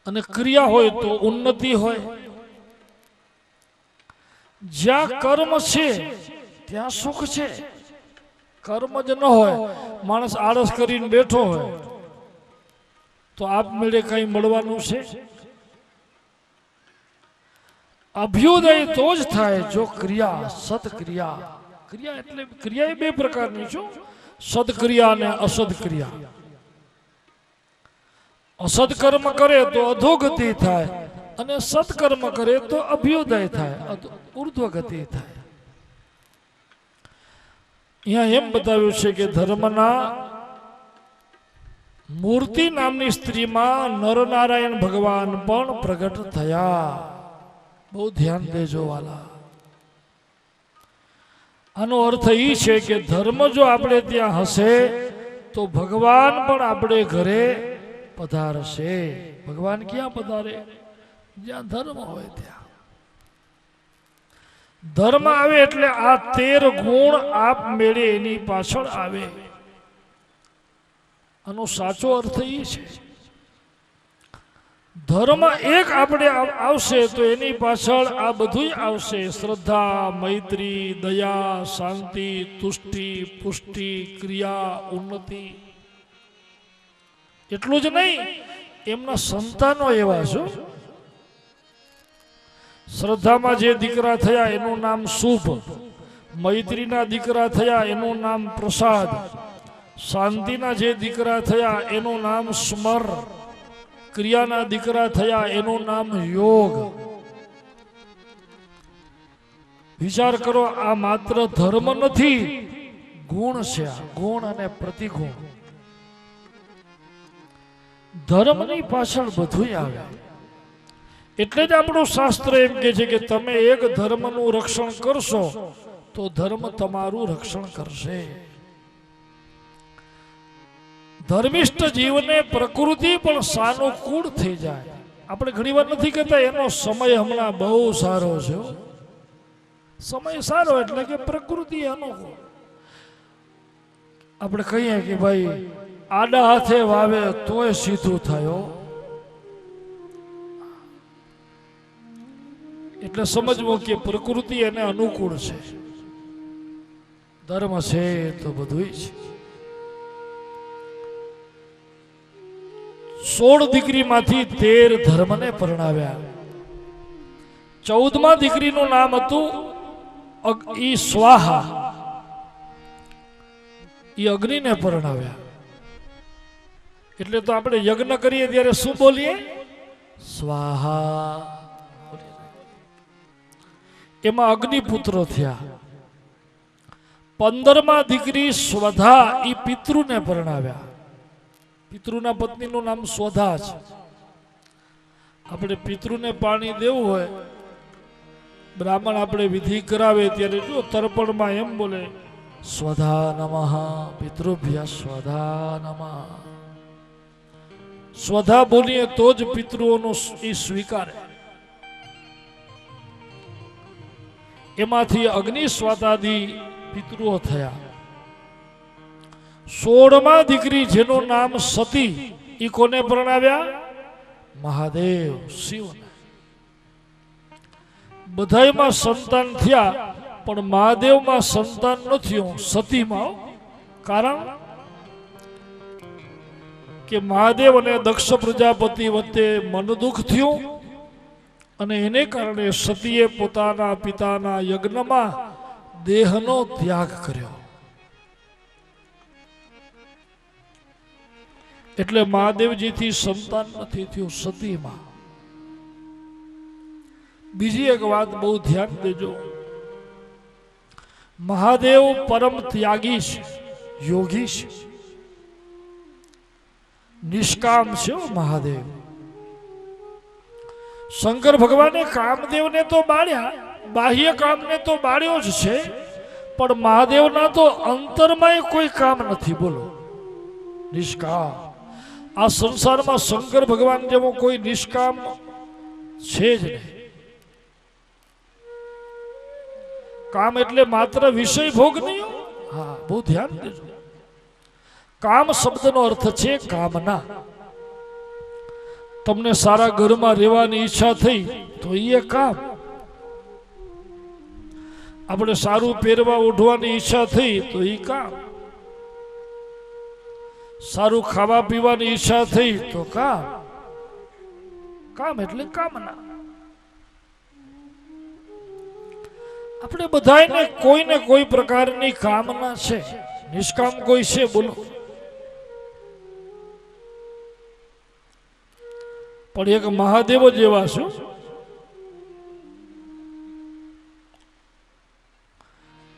અને ક્રિયા હોય તો ઉન્નતિ હોય. જ્યાં કર્મ છે ત્યાં સુખ છે. કર્મ જ ન હોય, માણસ આળસ કરીને બેઠો હોય તો આપમેળે કઈ મળવાનું છે? અભ્યુદય તો જ થાય જો ક્રિયા, સત્ક્રિયા. ક્રિયા એટલે ક્રિયા એ 2 પ્રકારની છે: સદક્રિયા અને અસદક્રિયા. અસદકર્મ કરે તો અધોગતિ થાય, અને સત્કર્મ કરે તો અભ્યુદય થાય, ઉર્ધ્વગતિ થાય. અહીંયા એમ બતાવ્યું છે કે ધર્મના મૂર્તિ નામની સ્ત્રીમાં નરનારાયણ ભગવાન પણ પ્રગટ થયા. બહુ ધ્યાન દેજો વાલા. આનો અર્થ એ છે કે ધર્મ જો આપણે ત્યાં હશે તો ભગવાન પણ આપણે ઘરે પધારશે. ભગવાન ક્યાં પધારે? જ્યાં ધર્મ હોય ત્યાં. ધર્મ આવે એટલે આ 13 ગુણ આપ મેળે એની પાછળ આવે. આનો સાચો અર્થ એ છે ધર્મ એક આપણે આવશે તો એની પાછળ આ બધું આવશે. શ્રદ્ધા, મૈત્રી, દયા, શાંતિ, તુષ્ટિ, પુષ્ટિ, ક્રિયા, ઉન્નતિ. એટલું જ નહીં, એમના સંતાનો એવા છો. શ્રદ્ધામાં જે દીકરા થયા એનું નામ શુભ, મૈત્રીના દીકરા થયા એનું નામ પ્રસાદ, શાંતિના જે દીકરા થયા એનું નામ સ્મર, ક્રિયાના દીકરા થયા એનું નામ યોગ. વિચાર કરો, આ માત્ર ધર્મ નથી, ગુણ છે. આ ગુણ અને પ્રતિગુણ. ધર્મની પાછળ બધું આવે. એટલે જ આપણું શાસ્ત્ર એમ કહે છે કે તમે એક ધર્મનું રક્ષણ કરશો તો ધર્મ તમારું રક્ષણ કરશે. ધર્મિષ્ઠ જીવને પ્રકૃતિ પણ સાનુકૂળ થઈ જાય. આપણે ઘણી વાર નથી કહેતા એનો સમય હમણાં બહુ સારો છે. સમય સારો એટલે કે પ્રકૃતિ અનુકૂળ. આપણે કહીએ કે ભાઈ આડા હાથે વાવે તોય સીધું થયો, એટલે સમજવું કે પ્રકૃતિ એને અનુકૂળ છે. ધર્મ છે તો બધું છે. 16 દીકરીમાંથી 13 ધર્મને પરણાવ્યા. 14મા દીકરીનું નામ હતું સ્વાહા. એ અગ્નિને પરણાવ્યા. એટલે તો આપણે યજ્ઞ કરીએ ત્યારે શું બોલીએ? સ્વાહા. એમાં અગ્નિપુત્રો થયા. 15મા દીકરી સ્વધા એ પિતૃને પરણાવ્યા. પિતૃના પત્નીનું નામ સ્વધા છે. આપણે પિતૃને પાણી દેવું હોય, બ્રાહ્મણ આપણે વિધિ કરાવે ત્યારે જો તર્પણમાં એમ બોલે, સ્વધા નમઃ પિતૃભ્ય સ્વધા નમઃ. સ્વધા બોલીએ તો જ પિતૃઓનો એ સ્વીકારે. એમાંથી અગ્નિ સ્વાતાદી પિતૃઓ થયા. 16મા દીકરી જેનું નામ સતી, એ કોને પરણાવ્યા? મહાદેવ શિવને. બધાયમાં સંતાન થયા પણ મહાદેવમાં સંતાન ન થયું, સતીમાં. કારણ કે મહાદેવ અને દક્ષ પ્રજાપતિ વચ્ચે મન દુઃખ થયું અને એને કારણે સતીએ પોતાના પિતાના યજ્ઞમાં દેહનો ત્યાગ કર્યો. એટલે મહાદેવજીથી સંતાન નથી થયું સતીમાં. બીજી એક વાત બહુ ધ્યાન દેજો. મહાદેવ પરમ ત્યાગી છે, યોગી છે, નિષ્કામ છે મહાદેવ. શંકર ભગવાને કામદેવને તો બાળ્યા, બાહ્ય કામને તો બાળ્યો જ છે, પણ મહાદેવના તો અંતરમાં કોઈ કામ નથી. બોલો, નિષ્કામ. આ સંસારમાં શંકર ભગવાન જેવો કોઈ નિષ્કામ છે જ નહીં. કામ એટલે માત્ર વિષય ભોગ નહીં. હા, બહુ ધ્યાન દેજો. કામ શબ્દનો અર્થ છે કામના. તમને સારા ઘરમાં રહેવાની ઈચ્છા થઈ તો એ કામ. આપણે સારું પહેરવા ઓઢવાની ઈચ્છા થઈ તો એ કામ. સારું ખાવા પીવાની ઈચ્છા થઈ તો કામ. કામ એટલે કામના. આપણે બધાને કોઈને કોઈ પ્રકારની કામના છે. નિષ્કામ કોઈ છે? બોલો. પણ એક મહાદેવ જેવા છું.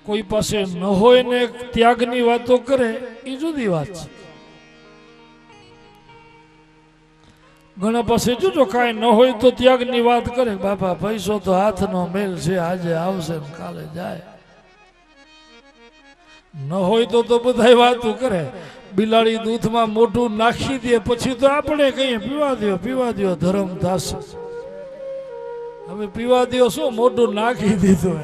કોઈ પાસે ન હોય ને ત્યાગની વાતો કરે એ જુદી વાત છે. ઘણા પાસે જોજો કાંઈ ન હોય તો ત્યાગની વાત કરે, બાપા પૈસો તો હાથનો મેલ છે, આજે આવશે ને કાલે જાય. ન હોય તો બધા વાતો કરે. બિલાડી દૂધમાં મોઢું નાખી દે પછી તો આપણે કહીએ પીવા દો ધર્મ થશે. હવે પીવા દો શું, મોઢું નાખી દીધું.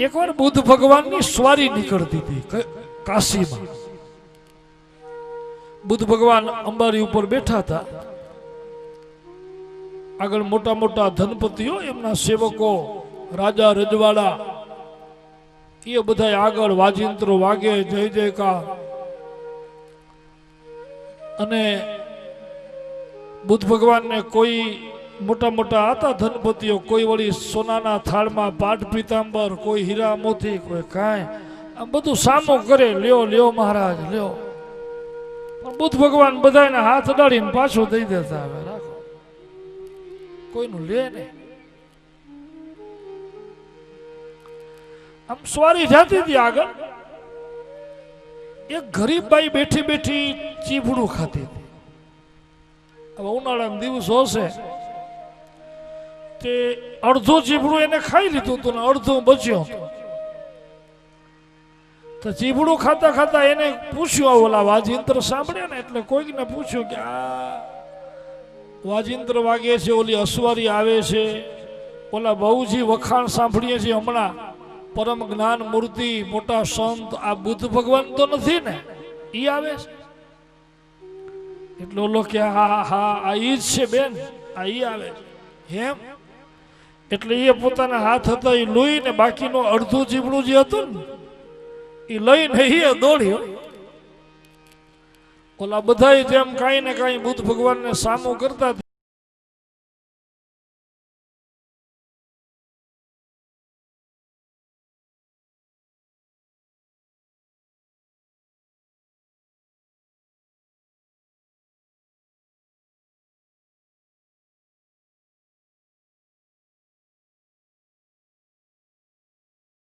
એકવાર બુદ્ધ ભગવાનની સ્વારી નીકળતી હતી કાશીમાં. બુદ્ધ ભગવાન અંબારી ઉપર બેઠા હતા. આગળ મોટા મોટા ધનપતિઓ, એમના સેવકો, રાજા રજવાડા, એ બધા આગળ વાજિંત્રો વાગે, જય જયકાર. અને બુદ્ધ ભગવાનને કોઈ મોટા મોટા હતા ધનપતિઓ, કોઈ વળી સોનાના થાળમાં પાટ પીતાંબર, કોઈ હીરા મોતી, કોઈ કાંઈ, આ બધું સામો કરે, લ્યો મહારાજ લ્યો. પણ બુદ્ધ ભગવાન બધાને હાથ અડાડીને પાછો દઈ દેતા, હવે રાખો, કોઈનું લે નહીં. આમ સ્વારી જાતી હતી આગળ. એક ગરીબ બાઈ બેઠી બેઠી ચીભડું ખાતી હતી. હવે ઉનાળાનો દિવસો હશે તે અડધું ચીભડું એને ખાઈ લીધું હતું ને અડધું બચ્યું હતું. તો ચીભડું ખાતા ખાતા એને પૂછ્યું, ઓલા વાજિંત્ર સાંભળ્યા ને એટલે કોઈકને પૂછ્યું કે આ વાજિંત્ર વાગે છે, ઓલી અસવારી આવે છે, ઓલા બહુજી વખાણ સાંભળીએ છીએ હમણાં, પરમ જ્ઞાન મૂર્તિ, મોટા સંત, આ બુદ્ધ ભગવાન તો નથી ને, ઈ આવે છે? એટલે ઓલો કે હા આ ઈ જ છે બેન, આ ઈ આવે છે એમ. એટલે એ પોતાના હાથ હતા એ લોહીને બાકીનું અડધું ચીબડું જે હતું ને એ લઈને એ દોડ્યો. ઓલા બધા જેમ કાંઈ ને કાંઈ બુદ્ધ ભગવાનને સામું કરતા